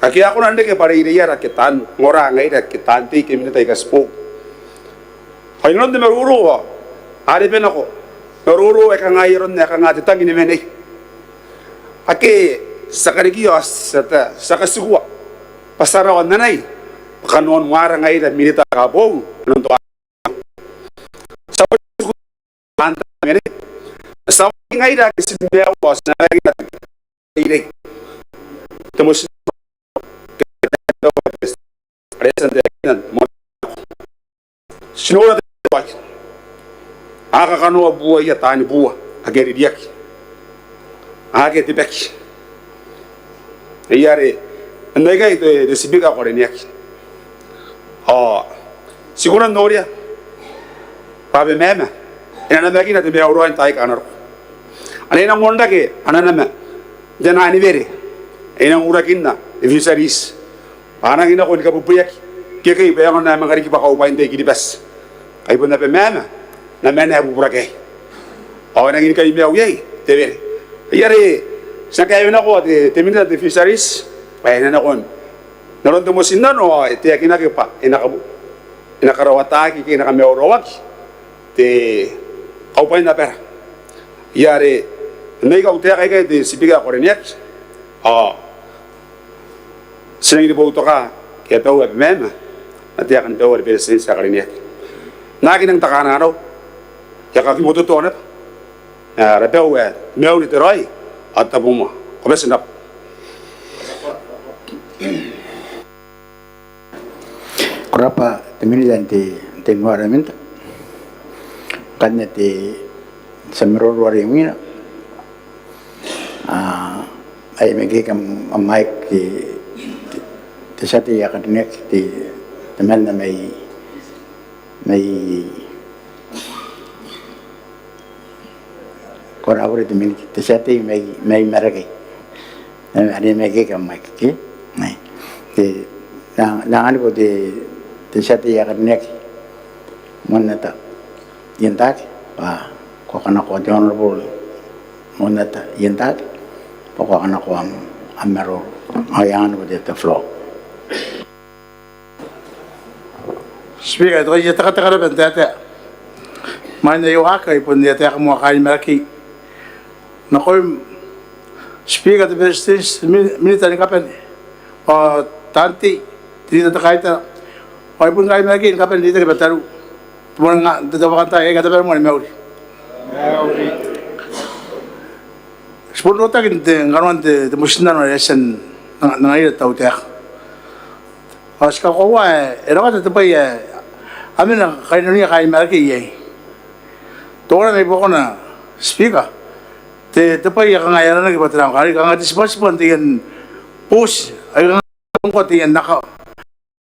aki ako nande ke pare ile ya raketan ngora ngai raketan te ke minta ikaspo ai non de meroro ari penako meroro e kanga iron ne kanga te tangi ne mene ake sakarigi os sata sakasugwa pasara wan nanai kanon ngara ngai da minita ka bo non to sa anta mene sa ngai da kisi me was na ngai da ile temos presente nan sinora aka kanu bua ya tani bua ageri diak age tibek yare ndega ito de sibiga kore niak siguran noria pabe mema ina na makina te be auro antai kanar anena monda ke anana me jana ani vere ina ura kinna visaris ana ina ko ka buyak ke ke be ngona mangari ki pa ko pa inde ki bas ay bunda pe mema na mena bu burake na ngini kay mew yey te vere yare sa kay na ko te minta de fisheries ay na kon naron to mo sinano te akina ke pa ina karawata ki ina ka mew rowak te au pa na pera yare nei ka utea kay de sipiga koreniak sengi bo to ka ke pe web mema ati akan pe web sen sa koreniak nagi nang takana ro ya ka kimoto to na repel we meu ni teroi atabuma começa na Kurapa temilian ti environment kanya ti semeror warimina ay megi kam mic ti sati ya kadinek ti teman na may kor awre ti mili ti sati may maragi ani megi kam mic ki nay ti na ani po ti sati ya kadinek monata yentak ko kana ko the honorable monata yentak ko kana ko amero ayan with the floor. Speaker, ito kaya taka-taka na bentete. Mana yung hakay po niya tayo mo kain malaki. Nakoy Speaker the President military kapan tanti dito ta kahit ay pun kain malaki kapan dito ka bataru. Tuman nga dito ba kanta ay kata pero mo ni Mauri. Sport ta kin ngaron de musina no lesson nangai ta utek. Aska ko wa era ka ta pai amina kain ni kain malaki ye. Tora may po na Speaker. Te pai ka ngayara na kipatrang kari ka ngati spas pantian push ay nga ko tiyan naka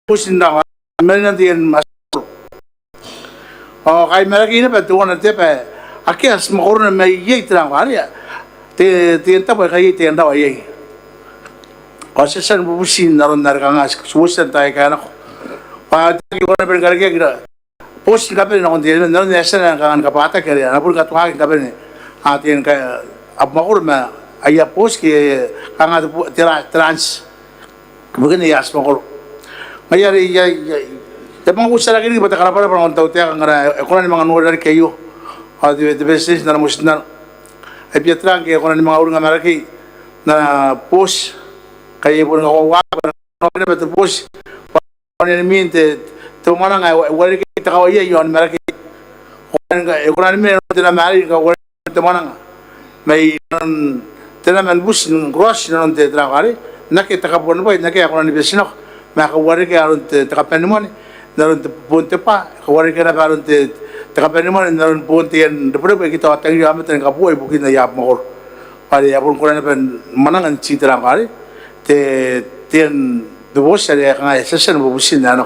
push na meron tiyan mas kay malaki na pa tuwan na tepe akias makuro na may yay trang kari tiyan tapay kay tiyan daw ay kasi saan pupusin naron na ka nga suwasan tayo kaya nako pati ko na pinagkaragya kita push ka pa rin ako tiyan naron nasa na kangan kapata kaya napun katuhakin ka pa rin atin kaya makuro ma aya push kaya kangan trans kemudian ya makuro mayari ya Tapang ko sa lagi ni bata karapara para ng tawte ang ako na mga nuwar dari kayo. The business na namus na ay piatrang kaya ako na mga urang Ameriki na push kaya po nga kawa na betul push. Ano ni minte tumana nga wala kita kawaya yon Ameriki. Ako na ni na mari ka wala tumana nga may tinaman bus cross na ng tetra kari nakita ka po na ba nakita ako na ni business makawari kaya aron takapan mo ni naron punte pa kawari ka na karon takapan mo naron punte yan dapat ba kita atang yamat ng kapoy bukin na yap mo pare yapon ko na manangan citra kari ten dubos sa nga session bubusin na ano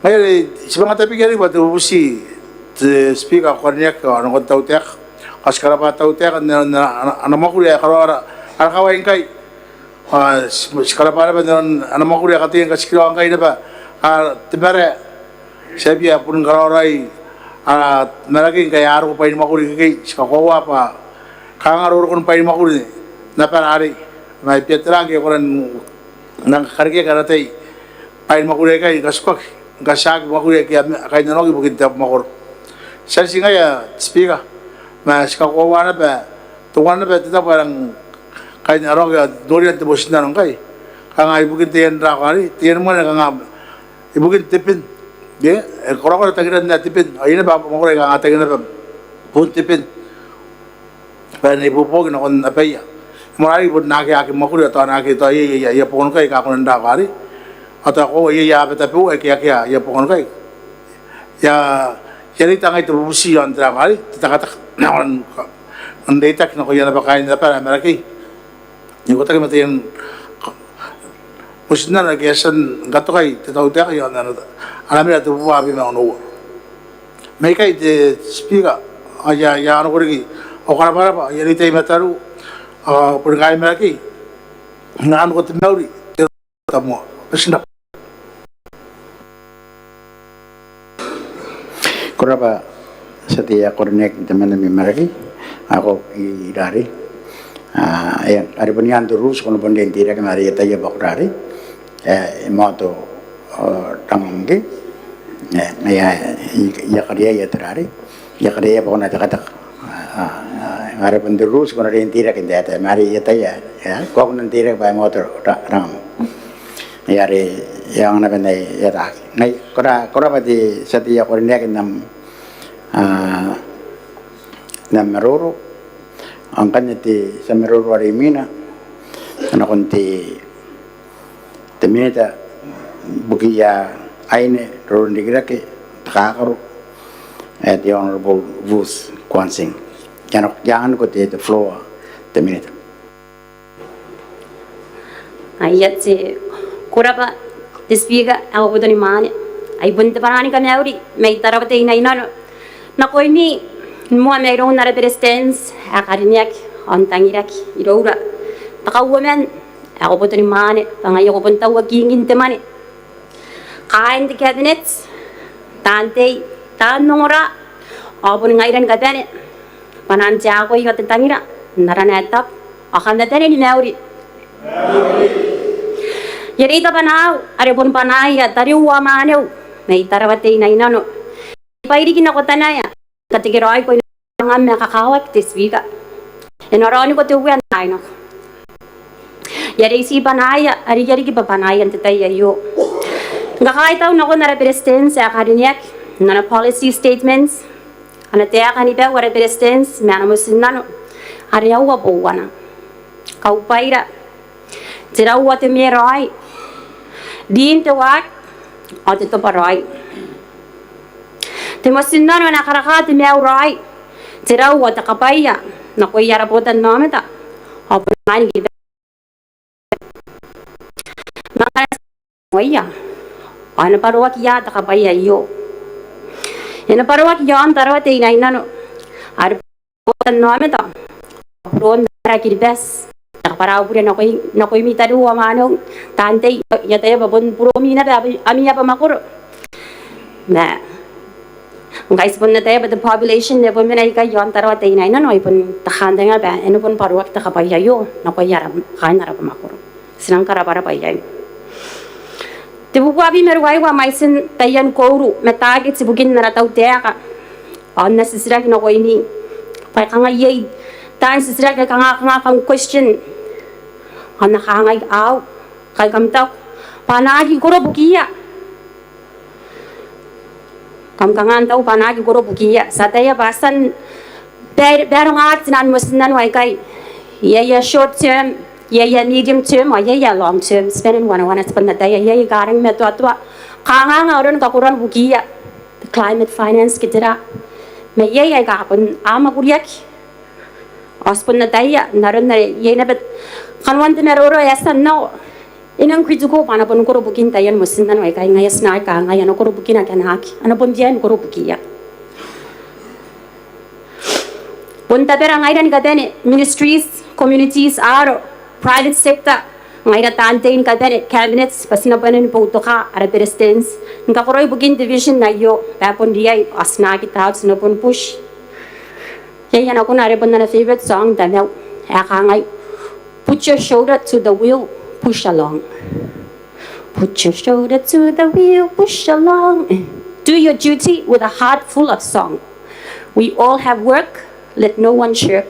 ngayon sa mga tapigari ba bubusi speaker korniak ano kon tautek askara pa tautek ana makuri karora arkawain kai skala para ba ana makuri katin kaskilo kai na ba tibare sabia pun karorai meragi kai aru pain makuri kai skakowa pa kangarur kon pain makuri na parari mai petrang ke koran nang karge karatai pain makuri kai kaskok gasak makuri kai nanogi bukin tap makor Saya singa ya speaker, mas kau wana ba, tuan ba kita parang kaya orang ya durian tu bosin nang kai, kang ibu kita tian rakari, tian mana kang ibu kita tipin, dia kalau tagiran na tipin, ayun ba mo kaya kang tagiran ba pun tipin, pero ibu po kina kon apaya, mulai ibu naki aki mo kaya tuan naki tu iya pon kai kakon rakari, atau ko iya apa tapi kaya iya pon kai, ya Jadi tangay itu busi yang terakhir, kita kata nawan andai tak nak kaya napakain na para mereka. Yung kata kaya yang musin na nagyasan gato kay tetaw tayo yung alam nila ito buwabi mga nuwa. May kay speaker, ya ano ko rin o para pa, yan ito yung mataru, pagkain mereka. Naan ko tinawri, tamo, pasinap. Kurapa setia kornek teman teman mereka, aku dari, yang ada penian terus kalau pun tidak kemari itu ya bakurari, mau tu tanggung ya kerja ya terari, ya kerja pokoknya tak ada pun terus kalau tidak kita mari itu ya, kau pun tidak bayar motor tang, ya yang apa nih ya tak, nih kora di setiap orang dia kenam meruru, angkanya di semeruru hari mina, karena kunti teminta bukia aine turun di kira ke takaru, the honorable Bruce Kwansing, jangan kunti the floor teminta. Ayat si kurapa Speaker, ako po ito ni Mani. Ay bunta parani kami auri. May taraw tayo na inano. Nako ini, mo mayroong na represents, akarinik, ontangirak, iroura. Nakawaman, ako po ito ni Mani. Pangayo ko punta wagingin temani. Kain di cabinets, tante, tanong ako po ngairan katane. Panansi ako yung katangira. Naranetap, akan datane ni Mauri. Jadi ita panau, ada pun panaya, tari uwa manau, may tarawate na inano. Pairi kinakota na ya, katikiroy ko yung mga kakawat, tisbiga. Inarani ko tuwian tayo. Jadi si panaya, ari jadi ki papanayan tatay yo. Ngakaitaw na ko na represents sa akademiyak, na policy statements, ana tiya kaniba wa represents, may anamusin nano, ari awa po wana. Kaupaira, tira uwa timiroy. Din tawag o dito paroy. Timasin na nakaraka timiroy. Tira uwa takapaya. Nakuya raputan mamita. O panayin kita. Nakuya. Ano paruwak ya takapaya yo. Ano paruwak yo ang tarawat inay nano. Araputan mamita. Pron na kiribes. Para pura nakoy mitaru amano tante ya tayo babon puro mina ba amiya pa makuro na guys pun na tayo but the population ne pun menai ka yon tarwa tay na noy pun takhanda nga ba eno pun paruwak ta kapaya yo nakoy yara kain na pa makuro sinang kara para payay tibu ko abi meruway wa maisin tayan koru metagit sibugin na rataw teka on na sisira nakoy ni pa kanga yey tan sisira ka kang question ana kangay aw kay kamtaw panagi kuro bukiya kamkangan taw panagi kuro bukiya sataya basan berong art nan musnan way kay ya short term ya medium term o ya long term spending one span na daya ya garing meto atwa kanga ngaron kakuran bukiya climate finance kitira may ya ga kun ama kuriyak ospon na daya naron na ya na bet kanwan tinaroro yasan no inang kwijuko pana pon kuro bukin tayan musin nan way kay ngayas na ka ngayan kuro bukin akan haki ano pon diyan kuro bukiya Punta pera ngayon ka din ministries, communities, aro, private sector. Ngayon tantain ka din cabinets, pasinapanan po ito ka, ara presidents. Nkakuroy bugin division na iyo, tapon diay, asna kita house na pun push. Yan ako naripon na favorite song, danaw. Ngay, put your shoulder to the wheel, push along. Put your shoulder to the wheel, push along. Do your duty with a heart full of song. We all have work, let no one shirk.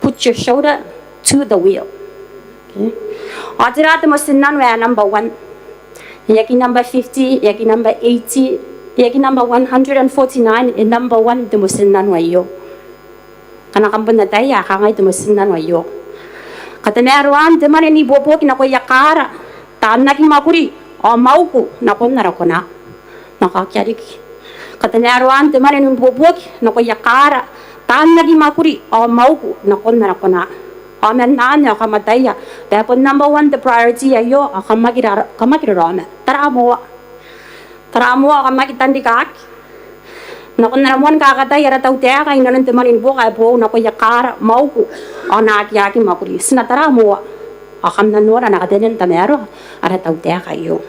Put your shoulder to the wheel. Okay. Atirata mo sinan wa number 1. Yaki number 50, yaki number 80, yaki number 149, and number 1 mo sinan wa yo. Kana kampun na tayo, kangay mo sinan wa yo. Katameruan, teman ini bobo kina ko yakara. Taan na makuri, o mauku, napon na rako na. Nakakyarik. Katameruan, teman ini bobo kina ko yakara. Taan na makuri, o mauku, napon na rako na. Amen na niya kamataya. Tapos number 1 the priority ayo kamakirarame. Tara mo kamakitan di kak. Nakon na ramon kakatay ara tau tea kay nanon temanin bo kay po nako yakara mauku. Ona yaki makuri. Sinatara mo akam nanora nakatenen tamero ara tau tea kayo.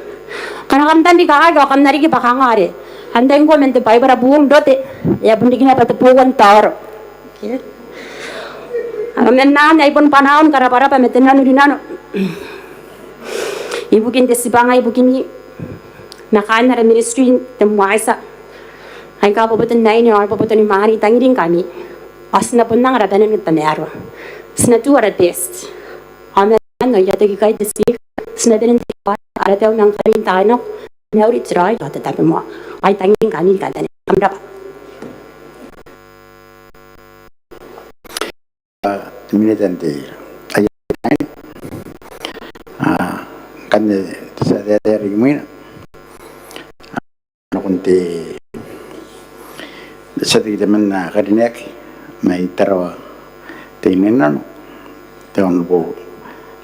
Kana kamtan di kak akam narigi pakangare. Handeng ko mente pai bara buong dote. Ya bundi kina patupuan tar. Okay. Amen na ay pun panahon para pametenan dinano. Ibu kin desibanga ibu kini nakan na ministry temuaisa. Ay ka pabutan na ini or pabutan ni mari tangirin kami. Asna pun nang radanan ng tanero. Sina tu ara best. Amen no ya tagi kay desik. Sina din tipa ara taw nang karin tanok. Nauri try ya tatapi mo. Ay tangirin kami kadan. Amra pa. Militante ayan kan sa dari mo ano kunti sa di naman na karinek may tarawa tingnan taon po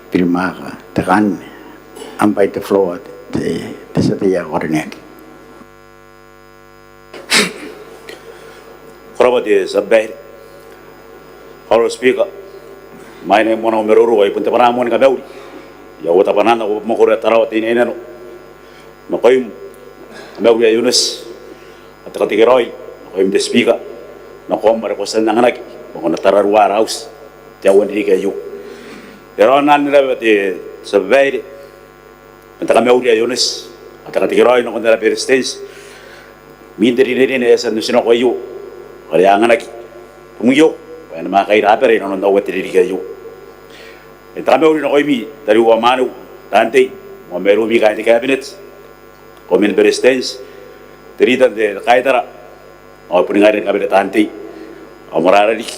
pirma ka takan ampay te flow te sa tiya karinek Korabati sabay Hello speaker my name mono meruru ay punta para mo ni kabauli ya wata panana ko mo ko taraw tin enano no koy kabauli Yunus at katigiroy koy the speaker no ko mara ko san nanganak ko na tararwa house tiawan di kayo pero nan nila bati sabay punta kabauli Yunus at katigiroy no ko na persistence mindiri ni esa no sino koyo kaya nganak tumuyo Kaya mga kahirapan rin, ano na uwat tinili kayo. E tama ulit na kayo mi, dari uwamano, tante, mga meron mi kahit cabinet, komen persistence, tiritan de kahit tara, mga puningan rin kabinet tante, mga mararalik,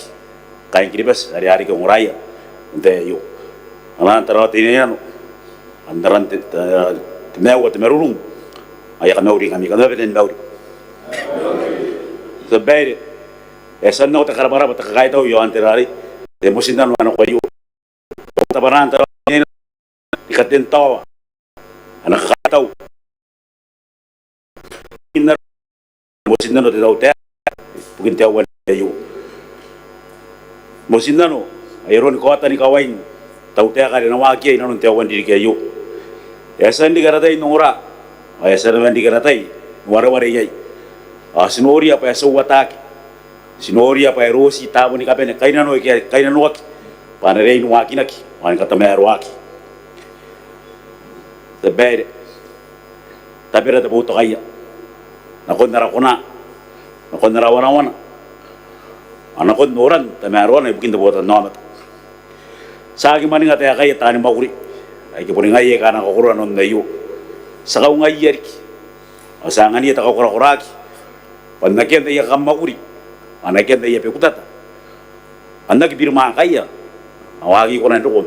kain kiribas, hari-hari kong raya, hindi yun. Ang mga taraw tiniyan, ang daran timewa, timerulong, ay kami kami din mauri. So, bad Esan no takarabara takakaitaw yo anterari de musinan ano kayo tabaran taro ni ikatin taw anak kakataw inar musinan no taw te bugin tawan kayo musinan no ayron ko ata ni kawain taw te ka na wagi na non tawan di kayo esan di garatay nura esan man di garatay wara-wara yai sinori apa ya suwataki Sinori apa erosi tamu ni kapene kaina no waki panere inu waki naki wani kata meru waki the bed tapira te buto kaya nakon narakona nakon narawana anakon noran te meru wana bukin te buto nomat sagi mani ngata kaya tani makuri ay kipuni ngaye kana kokura non nayo sakaw ngaye yariki asangani ta kokura kuraki panakyan te yakam makuri anaknya dia pekutata anak birma kaya awagi ko na ndo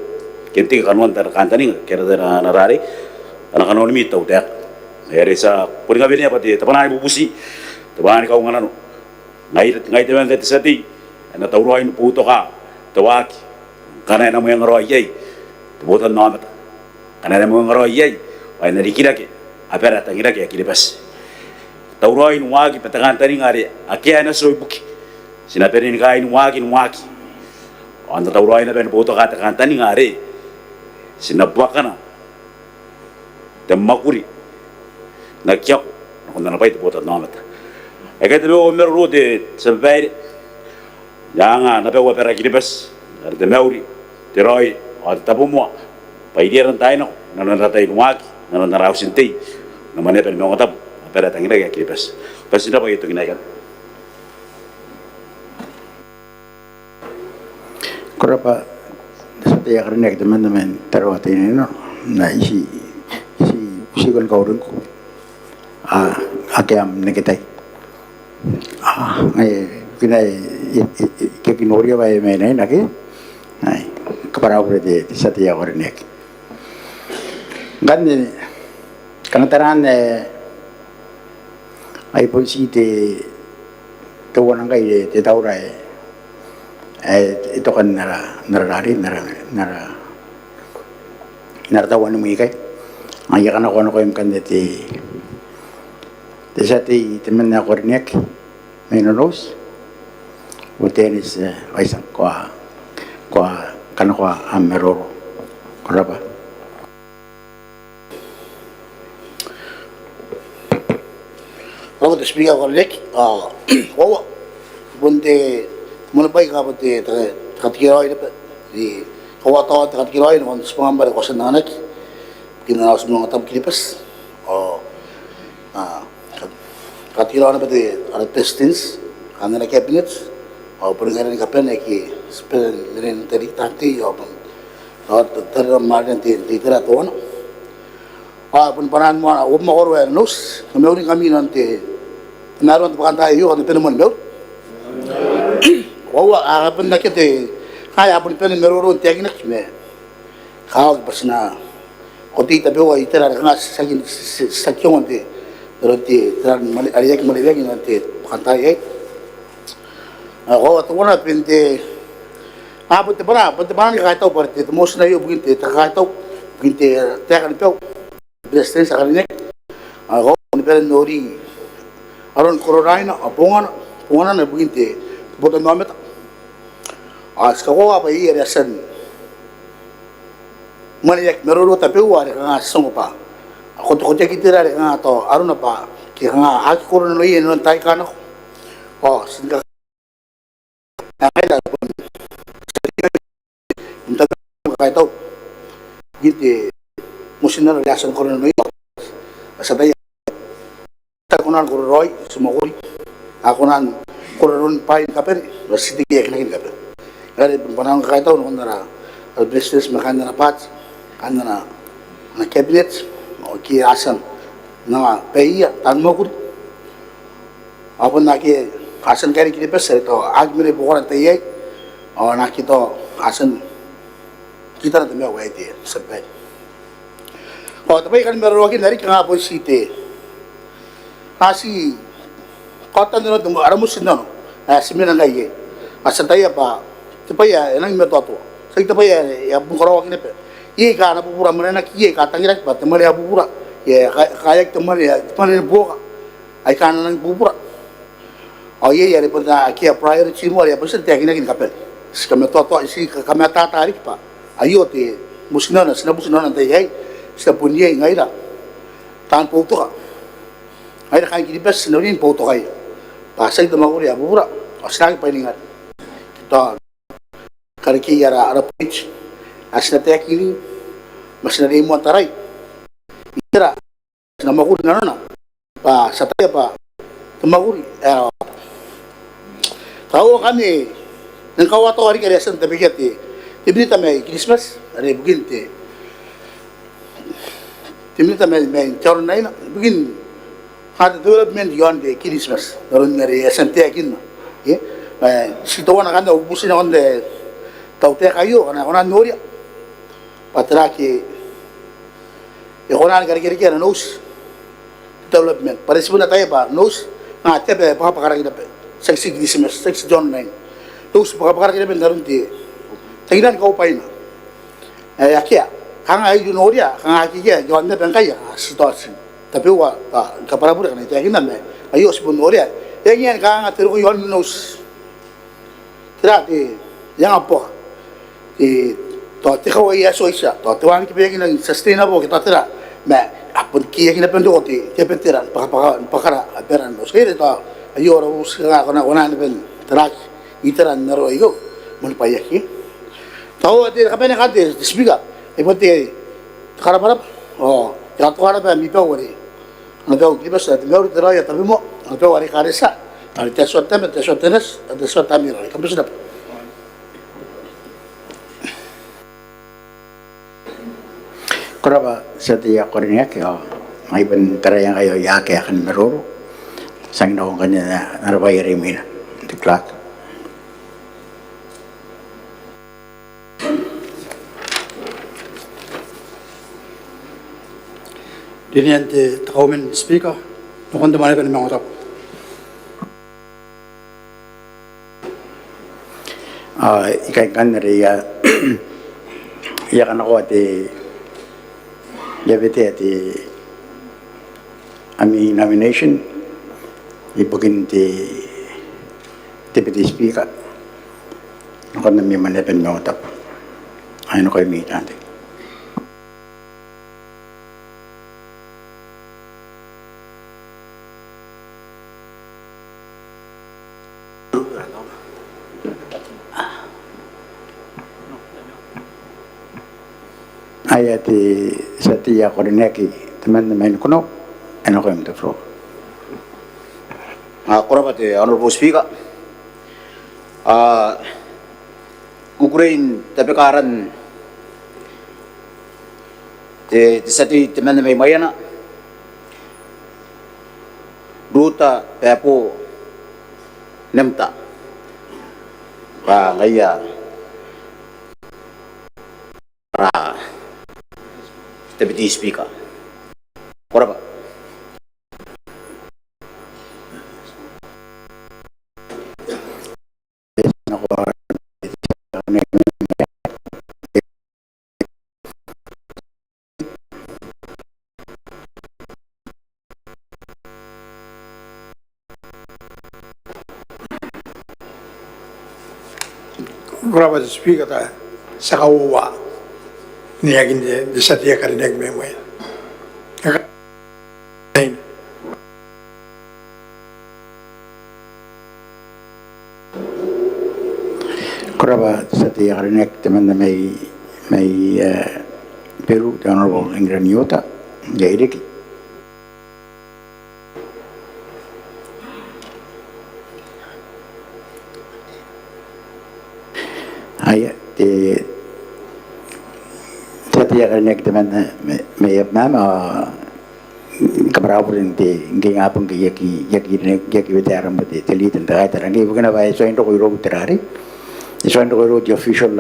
kenti kanuan tar kantani kera na narari anak kanon mi tau tek ere sa puringa bini apa ti tapana ibu busi tapana kau ngana no ngai te men te sati ana tau roin puto ka tawaki kana na mo yang roi yai botan no mata kana na mo yang roi yai ai na dikira ke apera tangira ke kire bas tau roin wagi petakan tani ngare akia na soi buki Sinaperin kain waki. Anda tahu roy na pen foto kata ni ngare. Sinabwaka na. Makuri. Nakyak. Nakunda na pa ito foto namat. Kaya tabi ko meron rote sa babae. Yang na pa pera kilibas. Ada mauri. Teroy. Ada tabu mo. Paidiran tayo na nanatay waki. Nanaraw sintay. Namanya pen mga tab. Pera tangina kaya kilibas. Pasti na pa ito ginaikan. Kurapa sa tiyak rinig naman tarawat ini no na isi kon kaurun ko akyam nakitay ay kinay kikinori ba ay may naki ay kapara ko de sa tiyak rinig ganni kanataran ay po si te kawan kay te tauray ito kan naratawan mo ikay ang yakan ako yung kanditi desati temen na kornek menos utenis aisang kwa kanakwa ameroro koraba Ako to speak ako lek wawa bunte mula pa ikaw pati katikiraw ina pa di kawatawa katikiraw ina kung sumambal ko sa nanak kinanaos mo nga tab kilipas o katikiraw na pati testings ano na cabinets o pendengaran kapan ki spell nirin tadi tati o terang marin ti tira to ano pun panan mo makorwa nos kami nanti naroon pa kan tayo ano pinamon mew wawa akapan na kita kaya pun pen meron tiagin na kime kawag pas na konti tabi wa itera nga sa kyong ante doroti tran aliyak maliyak nanti kantay ako atuna pinte punte para kahit tao parte mo na yo buginte kahit tao buginte takan peo best sa kaninek ako ni pen nori aron corona apungan na buginte botan namet sekarang apa ini reason maniak meruru tapi wari kanga songo pa ako to kaya kitira kanga to aruna pa kaya nga haki koron no yin non tay kana singa nakita pun unta kaya to gite musin na reason koron no yin sa tayo takunan ko roy sumokuri ako nan koron pa in kaper masiti kaya kinakin kaper Kaya panahon kakitaw nung nara business makanda na pat, kanda na cabinet, o kiyasan na paiya tan mo kuri. Apon naki asan kaya kinipas ito agmire bukan tayay, o nakito asan kita na tumiyaw wait sabay. O tapay kan meron wagi nari kang apon site. Kasi kota nyo na aramusin na no, similan ngayon. Asan tayo pa Tepaya, enang metoto. Saya tepaya, ya bungkaro wakil nepe. Ye ka na pupura mana nak ye ka tangirak ba temali ya pupura. Ye kayak temali boka. Ai ka na nang pupura. O ye ya pada kia prior chimo ya pesen tiagina kin kapel. Ska metoto isi kamata tarik pa. Ayo te musnana sinabusunan te yai. Ska punye ngaira. Tan poto ka. Ai ka kini bes sinorin poto kai. Pasai temaguri ya pupura. Aslang painingat. Kita kariki yara arapich asna tekili masna remo taray ira na maguri na pa sa tayo pa tumaguri tawo kami nang kawato ari kaya sa tabigati tibnita may Christmas ari buginte tibnita may charon na ina bugin hada development yon de Christmas daron ngari asante akin sitawa na kanda ubusin na kanda taute kayo ana noria patraki ikonan kari-kari na nose development para sibuna tayo ba nose nga tepe pakapakarang ina seksi Christmas seksi John 9 nose pakapakarang ina daron ti tingnan ko pa ina akia kanga ay noria kanga kiya yon na kaya situasi tapi wa kapara pura kana tingnan me ayo sibun noria yan kanga tiro yon nose tira yang apa to te kawai ya so isa to te wani ki begin ng sustainable kita tira ma apun ki ya pendo te pentira pakara aperan no skere to ayora usga kona kona ben tira itara naro igo mun payaki tahu ate kapene kate speaker ibote karabarap ya to ara ba mi pa wori no to ki basta te gauri tira ya tabimo no to wari karesa ari te so temes te so tamiro kapes da Kuraba sa tiya ko rin yake, may bantara yang kayo yake akan maruro. Sang na kong kanya na narabay rin tiklak. Diniante takaumen speaker, nukon dumali ka ni mga utap. Ikay kan na rin iyakan ako at yabete at ami nomination ibugin deputy speaker nukon na may manepen mga utap. Ayun ko yung may tante. Ayat sa tiya ko rin yake teman-teman kuno ano ko yung tafro. Kurabat Honorable Speaker. Ukraine tapikaran sa teman na may mayana ruta pepo nemta ngaya para Deputy Speaker. Kurabat. Kuraba sa speaker ta sa kawawa niyagin di sa tiya karinig may mo yan. Kuraba sa tiya karinig teman na may Peru, the Honorable Ingrid Nyota, Jairiki. Ay, sa tiya karinig teman na may kabarabo rin hindi nga pong yaki veteran mo tilitan takay tarang hindi bukan apa so ito ko iro terari so ito ko iro di official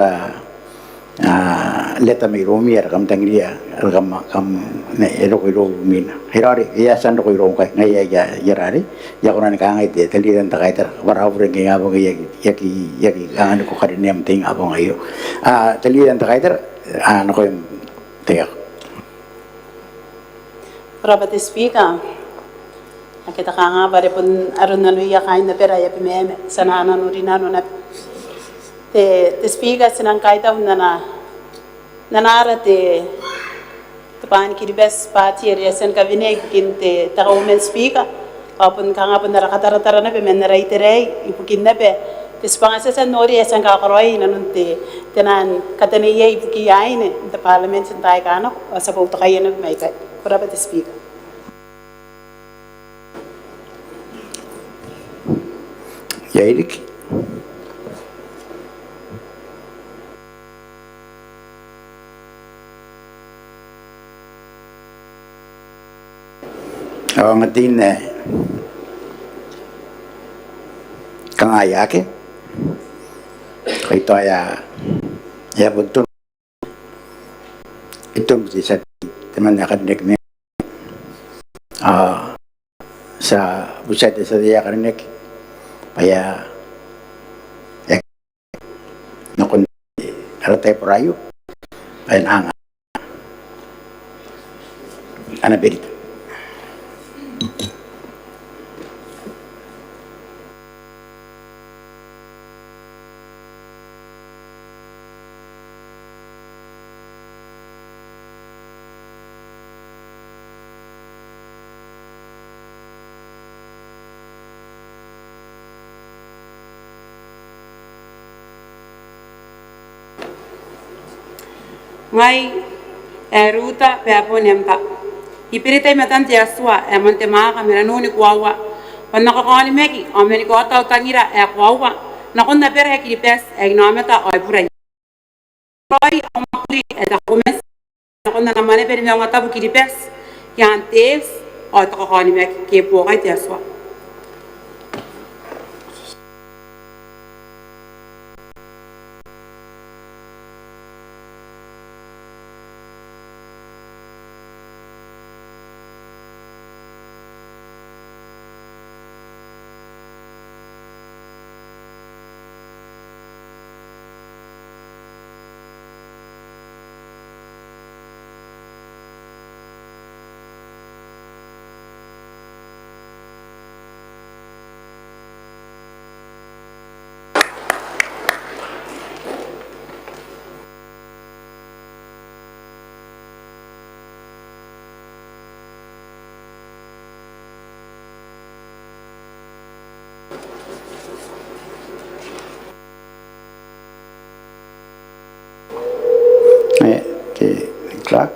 leta may romi kam tangria kam na iro ko iro min hirari iya san ko iro kay ngay yarari ya ko na kangay tilitan takay tar kabarabo rin nga pong yaki ano ko kadinem ting abong ayo tilitan takay tar ano ko yung tiyak. Rabat Speaker, nakita ka nga bari pun aron na nuya kain na pera ya pimeme sana na nurinano na te Speaker sinang kaita na nanara te pan kiribes party area sen kabine kinte ta women Speaker papun ka nga pun narakatara na pimen na raitere ipukin na pe tes pangasa sa nori sen ka karoi nanunte tenan kataniya ipukiyain the parliament sen tay kano sa pauto kayo na may kay Rabat Speaker. Jairik. Ang atin kang ayake kay to ya buntu ito sa teman nakadinig niya sa busay sa diya karinig kaya nakon aratay parayo ay ang anabirit ngai ruta pe apo nemta ipirite metan te aswa monte maa mera nuni kwawa panna ko kani meki ameni ko ta tangira kwawa na konna pere ki pes no meta ai pura roi amuri eta komes na konna na mane pere nga tabu ki pes yan tes o ta ko kani meki ke po ai te aswa Clark.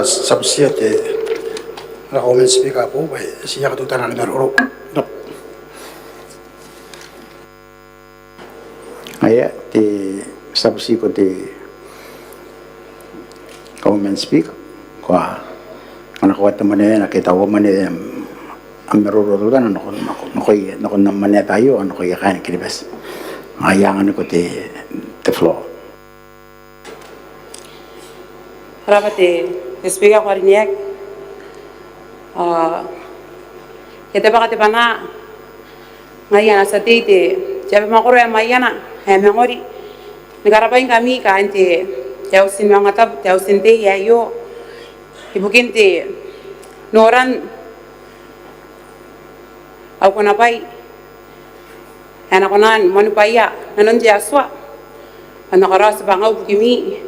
Subsidiary the Women Speaker po by siya katutan na numero 1. Aya ti subsidiary ti Women Speaker kwa anak ko teman nakita ko man ang merurutan ako naman tayo ano ko yakan kiribas ayangan ko ti floor Rapate speaker ko rin kita bakit pa na ngayon sa tite sabi makuro ya mayana mengori nagarapain kami ka ante tausin mga tab tausin te yayo ibukin te noran ako na pay anak ko nan manupaya nanon di aswa anak karas bangaw bukimi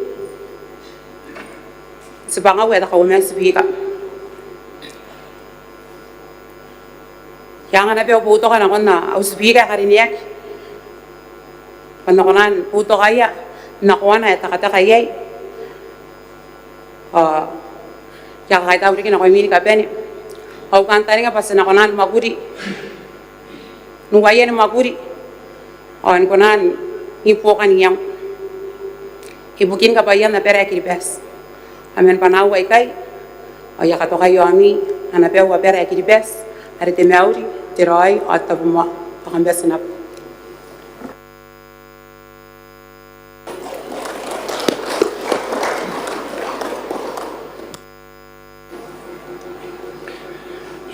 sebangaw ya ka women speaker yang ana pe puto kana konna au speaker kariniak panakonan puto kaya nakuana ya takata kayay ya kahit awri kina ko mini ka bene au kantari nga pasana konan maguri nuwayen maguri on konan ipo kaniyang ibukin ka bayan na pera kiribes amen panawa ikay o yakato kayo ami anape wa pera kiribes arite meauri tiroy at tabuma pakambes na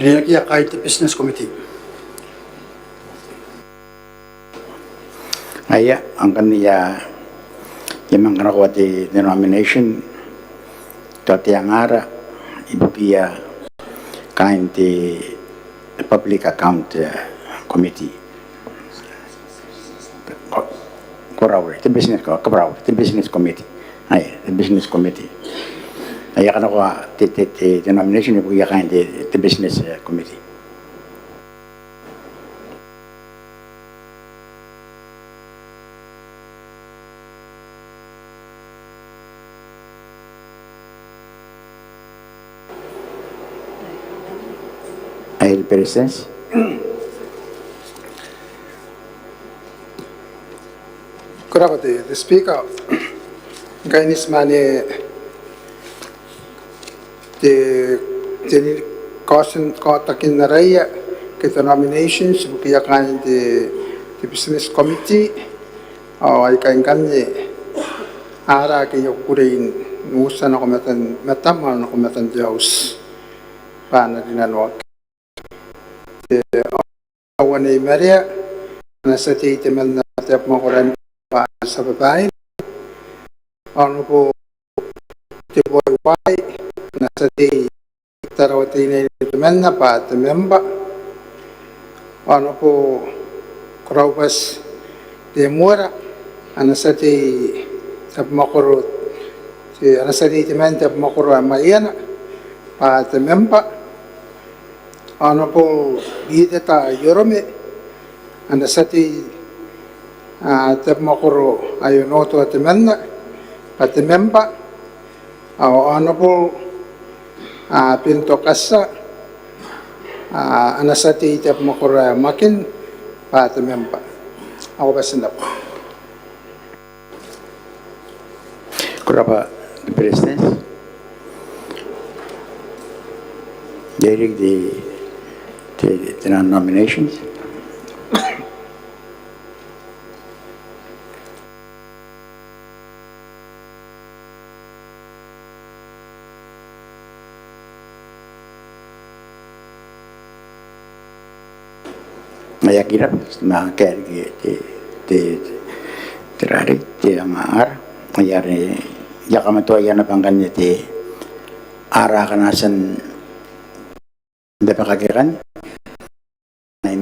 Liya kahit Business Committee. Aya ang kaniya yung mga nakuha ti denomination dati ang ara ibukiya kain ti Public Account Committee Korawi, the Business the Business Committee ay the Business Committee aya kana ko ti denomination ibukiya kain ti Business Committee ay presence Kurakoti, the Speaker, Gainis Mane, the caution Kotakin Naraya, get the nominations, Bukiakan, the Business Committee, or I can Ganye, Ara Kayokurain, Musan Komatan, Mataman Komatan Jaus, Pana Dinanok. Awan ay Maria, nasa titiman na tiyap mo kuran pa sa babae. Ano po, tiboy wai, nasa tarawati na titiman na pa at memba. Ano po, krawbas di mura, nasa tiyap mo kurot. Nasa titiman tiyap mo kuran mayana pa at memba. Honorable Gita Yorome, and the city Tepmokoro Ayonoto at the Menda, at the member, our Honorable Pinto Casa, and the city Tepmokoro Makin, at the member. Ako ba sila po? Kurapa, the president. During the nominations. Maya kirap, mga kergi, terari, ang ar, mayari, yakamato yan na pangkanya ara kanasan dapakakiran,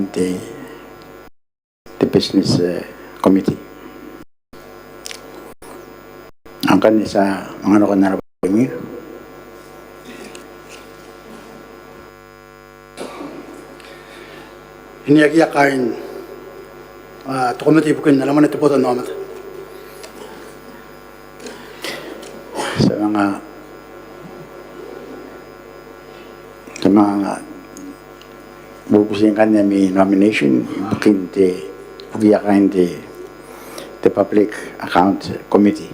the business committee. Ang kanya sa mga nakunara Emir. Iniyak kain tukumati bukin nalaman ito po ito naman. Sa mga bubusin kanya may nomination, bukin kain the Public Account Committee.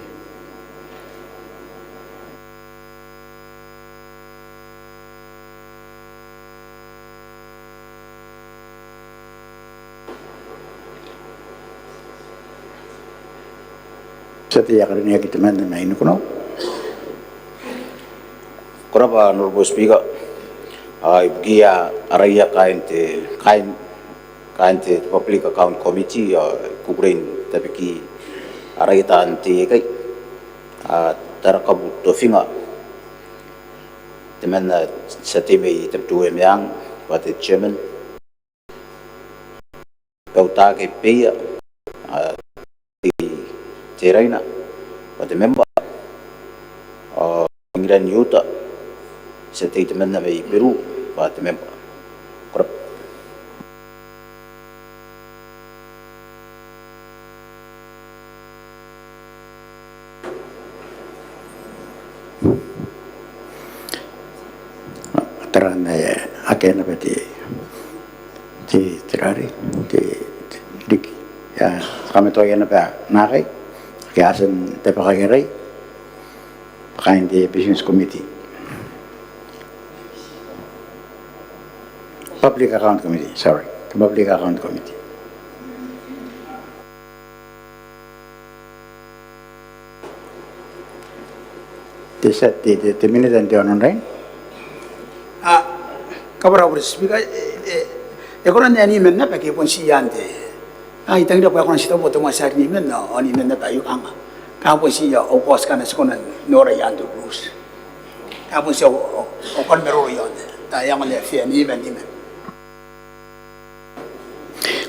Sa tiyak rin niya kita man na maino ko no? Kurapa Honorable Speaker, Gia Araya kain te Public Account Committee kubrain tapi ki araya taan te kai tarakabut to finga teman sa timi tabtu emyang pati chairman pauta ke peya te raina pati member Pengiran Yuta sa teman na may Peru pati member kurap Taran akin na ba ti tirari dik ya kami to yan na ba nakay kaya asan tayo pakakiray pakain di business committee public account committee the public account committee. The minute and the online. Kabara uris bika ekoran ni men na pake pon siyante ai tang da pa kon sito boto ma sak ni men no ani men na tayo kama ka pon siya o pos kana skonan nora yandu bruce ka pon siya o kon mero yon ta yang le fi ni men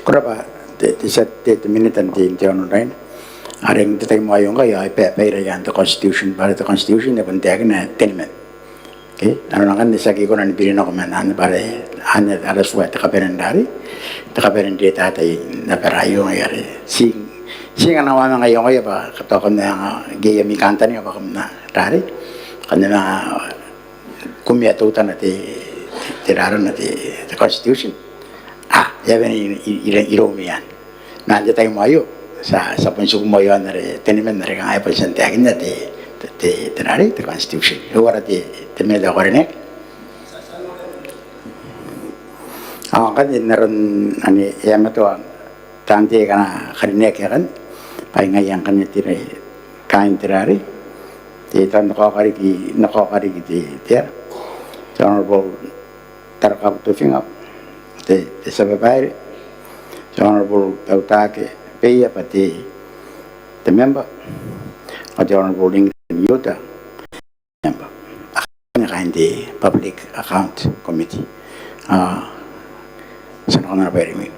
Kurapa the minute and the online. Aring tatay mo ayong kayo ay pera yan the constitution para the constitution na puntiagan na tenement. Okay, ano na kan disagi ko na nibili na kumanan para alas buat takaperendari tatay na perayo ngayari sing nawa na ngayon kayo ba katokon na gaya mi kanta niya ba na dari kanya na kumiyatutan na tiraron na the constitution yaben iromi yan nandiyo tayo mo ayo sa punsuk mo yun na tenement na rin ang ayapal sa tiyakin na tinari, the constitution. Luwara medo ko rin Ako kan naron ani yama to tanti kana karinek kan paingayang kan tire kain tirari tan ko kari ti tiar honorable tarakap to finga te sababai honorable tautake peya pati the member honorable Yuta member kain di Public Account Committee sana ko na napairimin.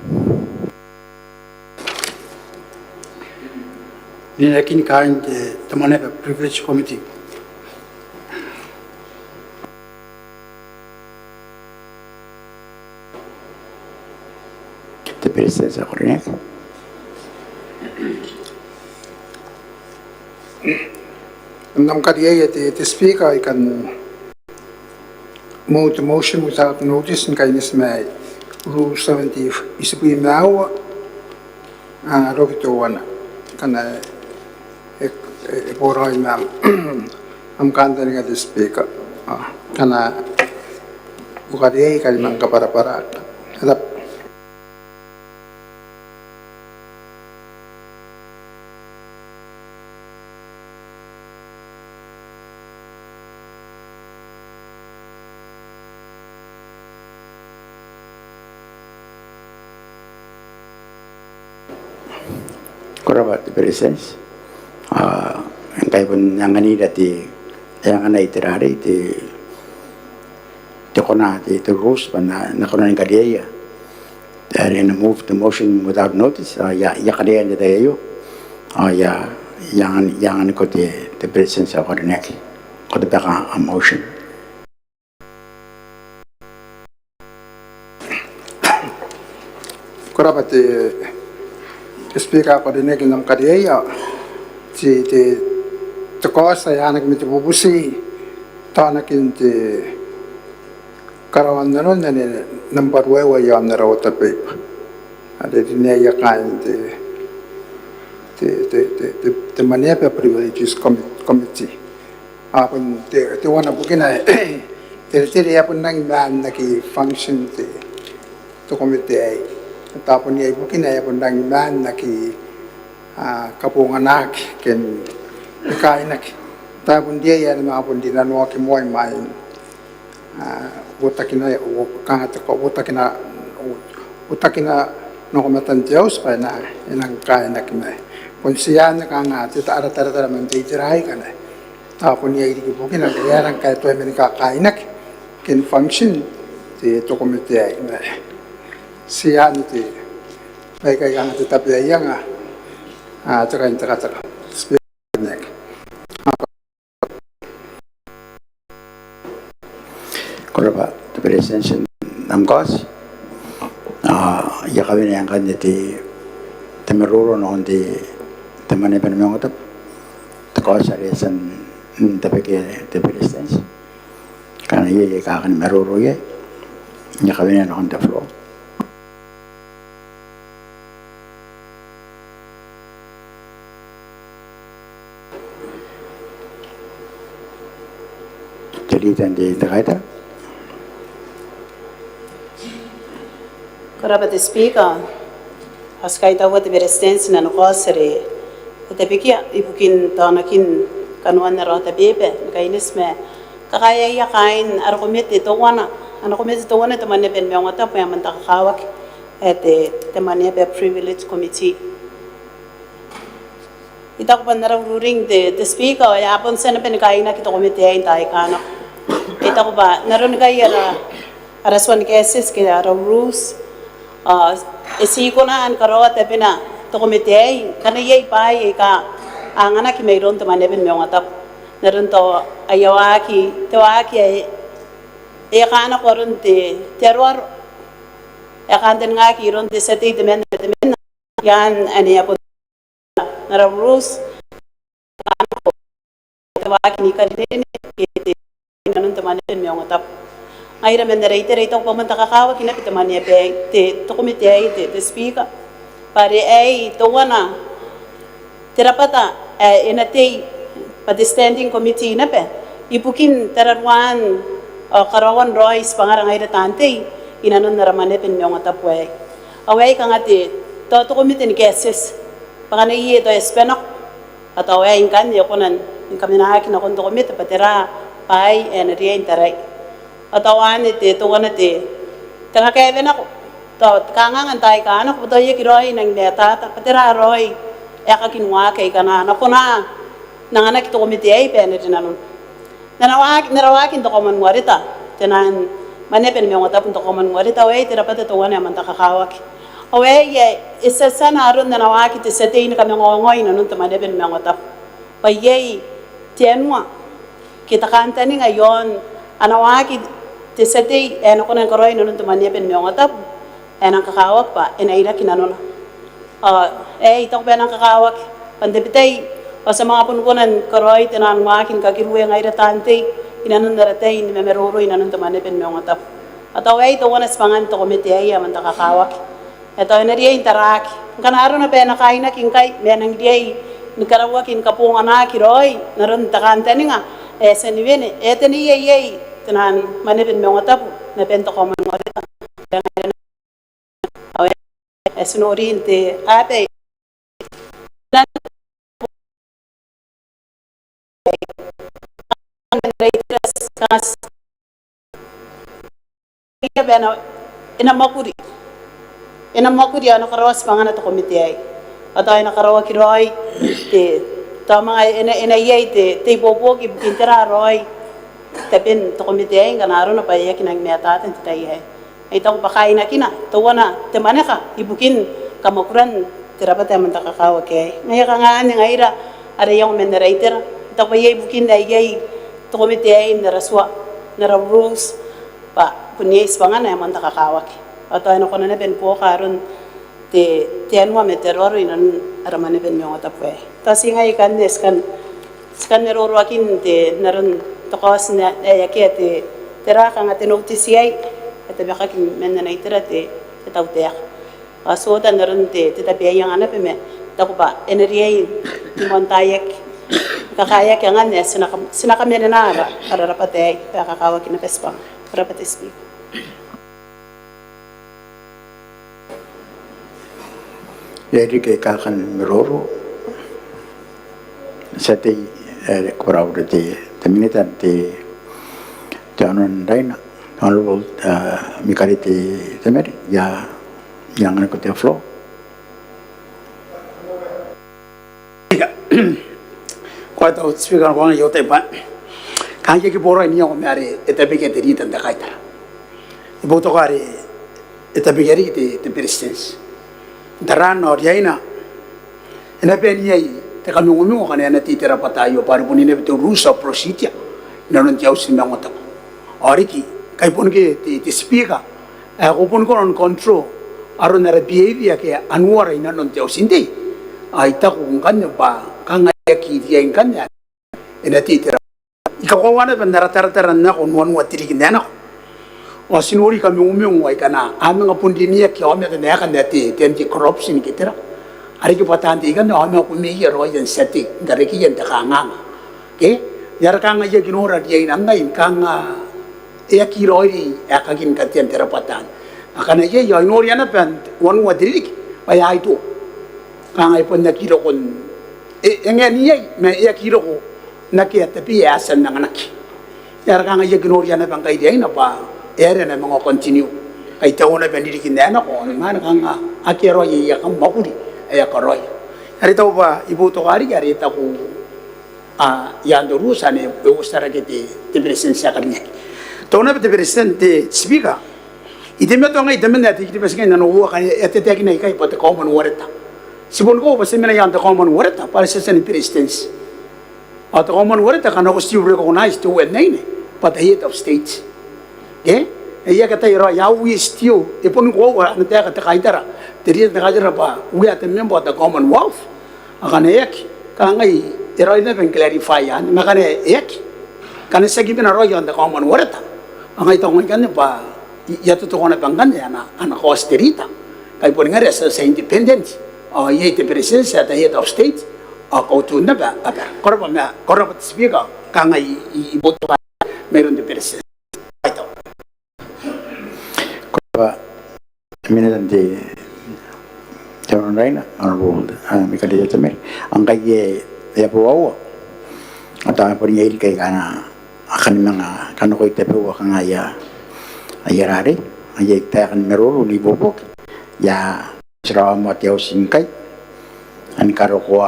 Ninakin kain teman privilege committee. President sa Coronet. Nam kariya the speaker I can move the motion without notice and kindness may rule 70 is be now rokito wana kana borai mam am kandani ga the speaker kana ukariya kali man para hadap Kurabat the presence. Ang kaya pun yang ani dati yang anay tirari ti kona ti rules pa na kona ng kadiya. Dari na move the motion without notice. Ya kadiya na tayo. Yang ani ko ti presence ako rin ek. Ko ti baka a motion. Kurabat speaker ko din nam kariya ti kosa yanak mi bubusi tanakin ti karawan na nun number wewa yam na raw tapip ade dinaya kain ti manepa privileges committee apun ti wana bukina ti apun nang man naki function ti committee ay tapon niya ibukin ay apun nang man naki kapunganak ken kainak tapon dia yan mga apun dinanwa ki moy main utakina no komatan Dios pa na inang kainak me kun siya na kanga ti tara man ti jirai kana tapon niya ibukin ang yarang kay to men ka kainak ken function ti to komite ay siya ti may kaya nga ti tapya nga tsaka speak Kurabat the presence ng cause. Ya kami na yang kan ti temeruro noon ti temane pa naman ko the cause reason tapi ke the presence karena ye kakan meruro ye ya kami na on the floor. Jadi tadi terkait Kurabat speaker, askay tawat berestensi na nukosere, tabikia ibukin tanakin kanuan na rota bebe, kainis me, kakaya kain argument ito wana, argument ito wana teman ben may ngata pa man takakawak, teman be privilege committee. Ita ko pa narawuring the speaker, ya apon sa na ben kain na kito committee ay tayo kanak. Ita ko ba naroon kaya araswan cases kaya rules. Isiko na ang karoat tapi na to komite kana yai pai ka ang anak mayroon to maneben may ngatap naroon to ayawaki tawaki e kana koron te terwar e kanten nga ki ron te seti temen yan ani apo narawrus tawaki ni kanten ke nanon to maneben may ngatap Aira men reiter ito ko man takakawa kinapit man niya bag to komite te speaker pare ay to wana terapata inate pa standing committee na pe ipukin terarwan karawan Royce pangarang ay tante inanon na ramane pen mga tapway away kang ati to komite ni cases pangana iye to espenok at away kan yo kunan kami na akin ako to komite patera pai and rien taray atawan iti tuwan iti tanga kevin ako to kangangan tayo ka anak buto yung kiroy ng neta patira roy eka kinuha kay kanan ako na nanganak ito komite ay pene dinanon narawakin to koman warita tinan manepen mi ngota punto koman warita way tira pata tuwan naman takakawak away isa sana aron nanawaki ti setay na kami ngongoy nanon to manepen mi ngota payay tienwa kita kanta ni ngayon anawaki ti setay ano ko nang karoy nanon to manepen mi ngota enang kakawak pa enaira kinanona ito pa enang kakawak pandepitay o sa mga punpunan karoy tinang makin kakiruwe ngaira tante inanon naratay ni memeruro inanon tamanipin mo nga tap ataw ito wanas pangan to komite ay amanta kakawak ito enariya intarak kanaro na pena kaina kingkay menang diay nikarawak in kapunga na kiroy naron takante ni nga seniwene eteni yey tinan manipin mo nga tap na pento ko man ngorita Sonorin te ate ina makuri ano karawas pangan ato komite ay ato ay nakarawa kiroy te tama ina yey te bobog ibintera roy tapin to komite ay kanaro na paya kinang metaten te tay ay ito ko pakain na kina tuwa na temane ka ibukin kamakuran tirapat ay mantakakawa kay ngaya ka nga ani ngaira ada yung menerator ito pa yay bukin na yay to komite ay naraswa rules pa punyes pangan ay mantakakawa kay ato ano ko na ben po karon te tianwa meteror inan aramane ben yung atapwe kasi ngay kannes kan neroro akin te naron to kawas na ayake te tira ka nga tinotice ay ito baka kimena na itirate tawtek so ta naron te tabiya yang ana peme tako ba energy montayak kakayak yang ane sinaka mena na para rapate kakawak na pespang rapate speak Jadi kay kakan meroro sa ti koraw ti teminitan ti janon daina honorable mikariti temeri ya yang ko ti flow Kuat speaker ko yo te pa kanje ki boro ni ko mare etabe ke te ritan da kaita iboto kare etabe ke ri te persistence daran or yaina ena ben yai te kami ngumi ko kana ti tera patayo par puni ne to rusa prositia nanon tiau simang ta oriki kai pun ke ti speaker ko pun ko on control aron na behavior ke anwara ina non tiau sinde ai ta ko kan ba kanga ki dia kan ya ena ti tera ikaw wana ban tara na ko non watiri kinana o sinuri kami umung wai kana ame ngapundi niya ki ame na kan dati tenti corruption kitira ari ki patanti kan ame ko mi yero yan seti dari ki yan takanga ke yar kanga ye ginora dia inanga in kanga ya ki roi ya kagin katian tera patan akana ye yo inori ana pan wan watiri pa ya itu kanga ipon na kiro kon engen ye me ya kiro ko nakia tapi ya asan nanganaki yar kanga ye ginori ana pan kai dia ina pa ere na mga continue ay tawo na bandiri kinana ko man kanga akero ye ya kam makuri ay karoy ari tawo ba ibuto kari ari ta ko yando rusa ne ustara kiti te presensia kanya to na te presente speaker ideme to ngai ideme na te kiti pasken na no kan ete te kinai kai pot common wareta sibon ko ba semena yando common wareta para se sen presence at common wareta kana ko still recognize to when nine but the head of state iya kata iro ya we still ipon ko wa na ta kata kaitara tiri na kaitara pa we at member of the Commonwealth akane ek kangai iro ina ben clarify yan makane ek kana sagi bin ro yon the Commonwealth angai to ngai kan pa ya to ko na bangan ya na ana kosterita kai pon ngare sa independent ye te presence at the head of state ko tu na ba korba speaker kangai iboto meron de presence Minatante jaron raina honorable mikali jatame angkai ye ya bawa ata pori ye kai kana akan mga kanu ko ite bawa kanga ya ayarare aye ta kan merolo ni bobok ya srawa mo tiao singkai an karo ko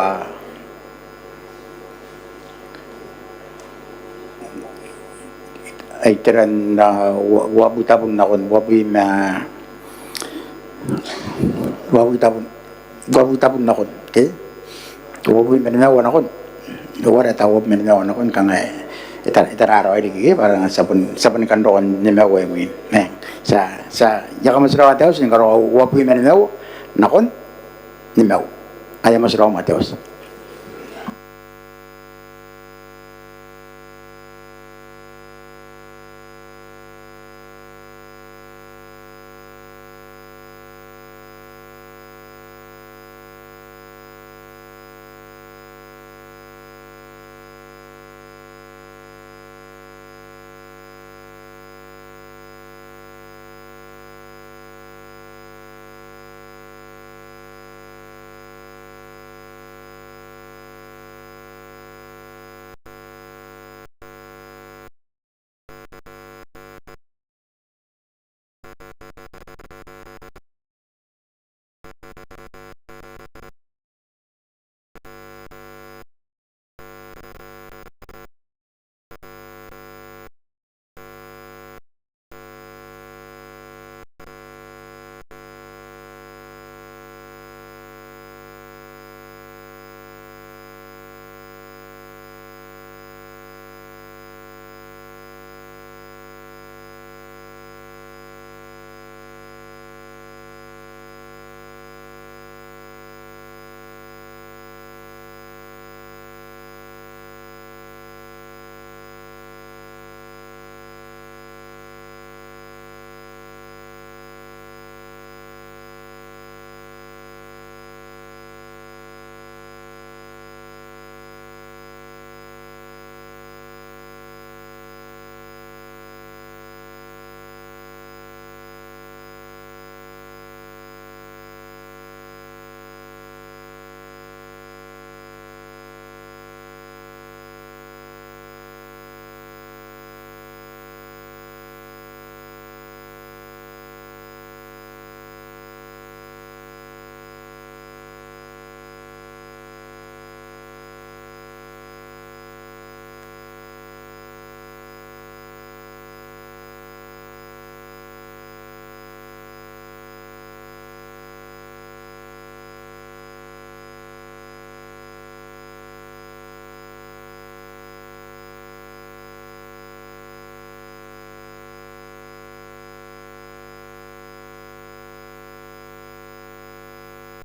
ay teran na wabu tabun na kon wabu tabun na kon ke wabu menawa na kon wala tawab menawa na kon kanga itararo ay digi para sabon kan doon ni mawe mo sa yaka masraw Mateos ni karo wapu men meu nakon ni meu aya masraw Mateos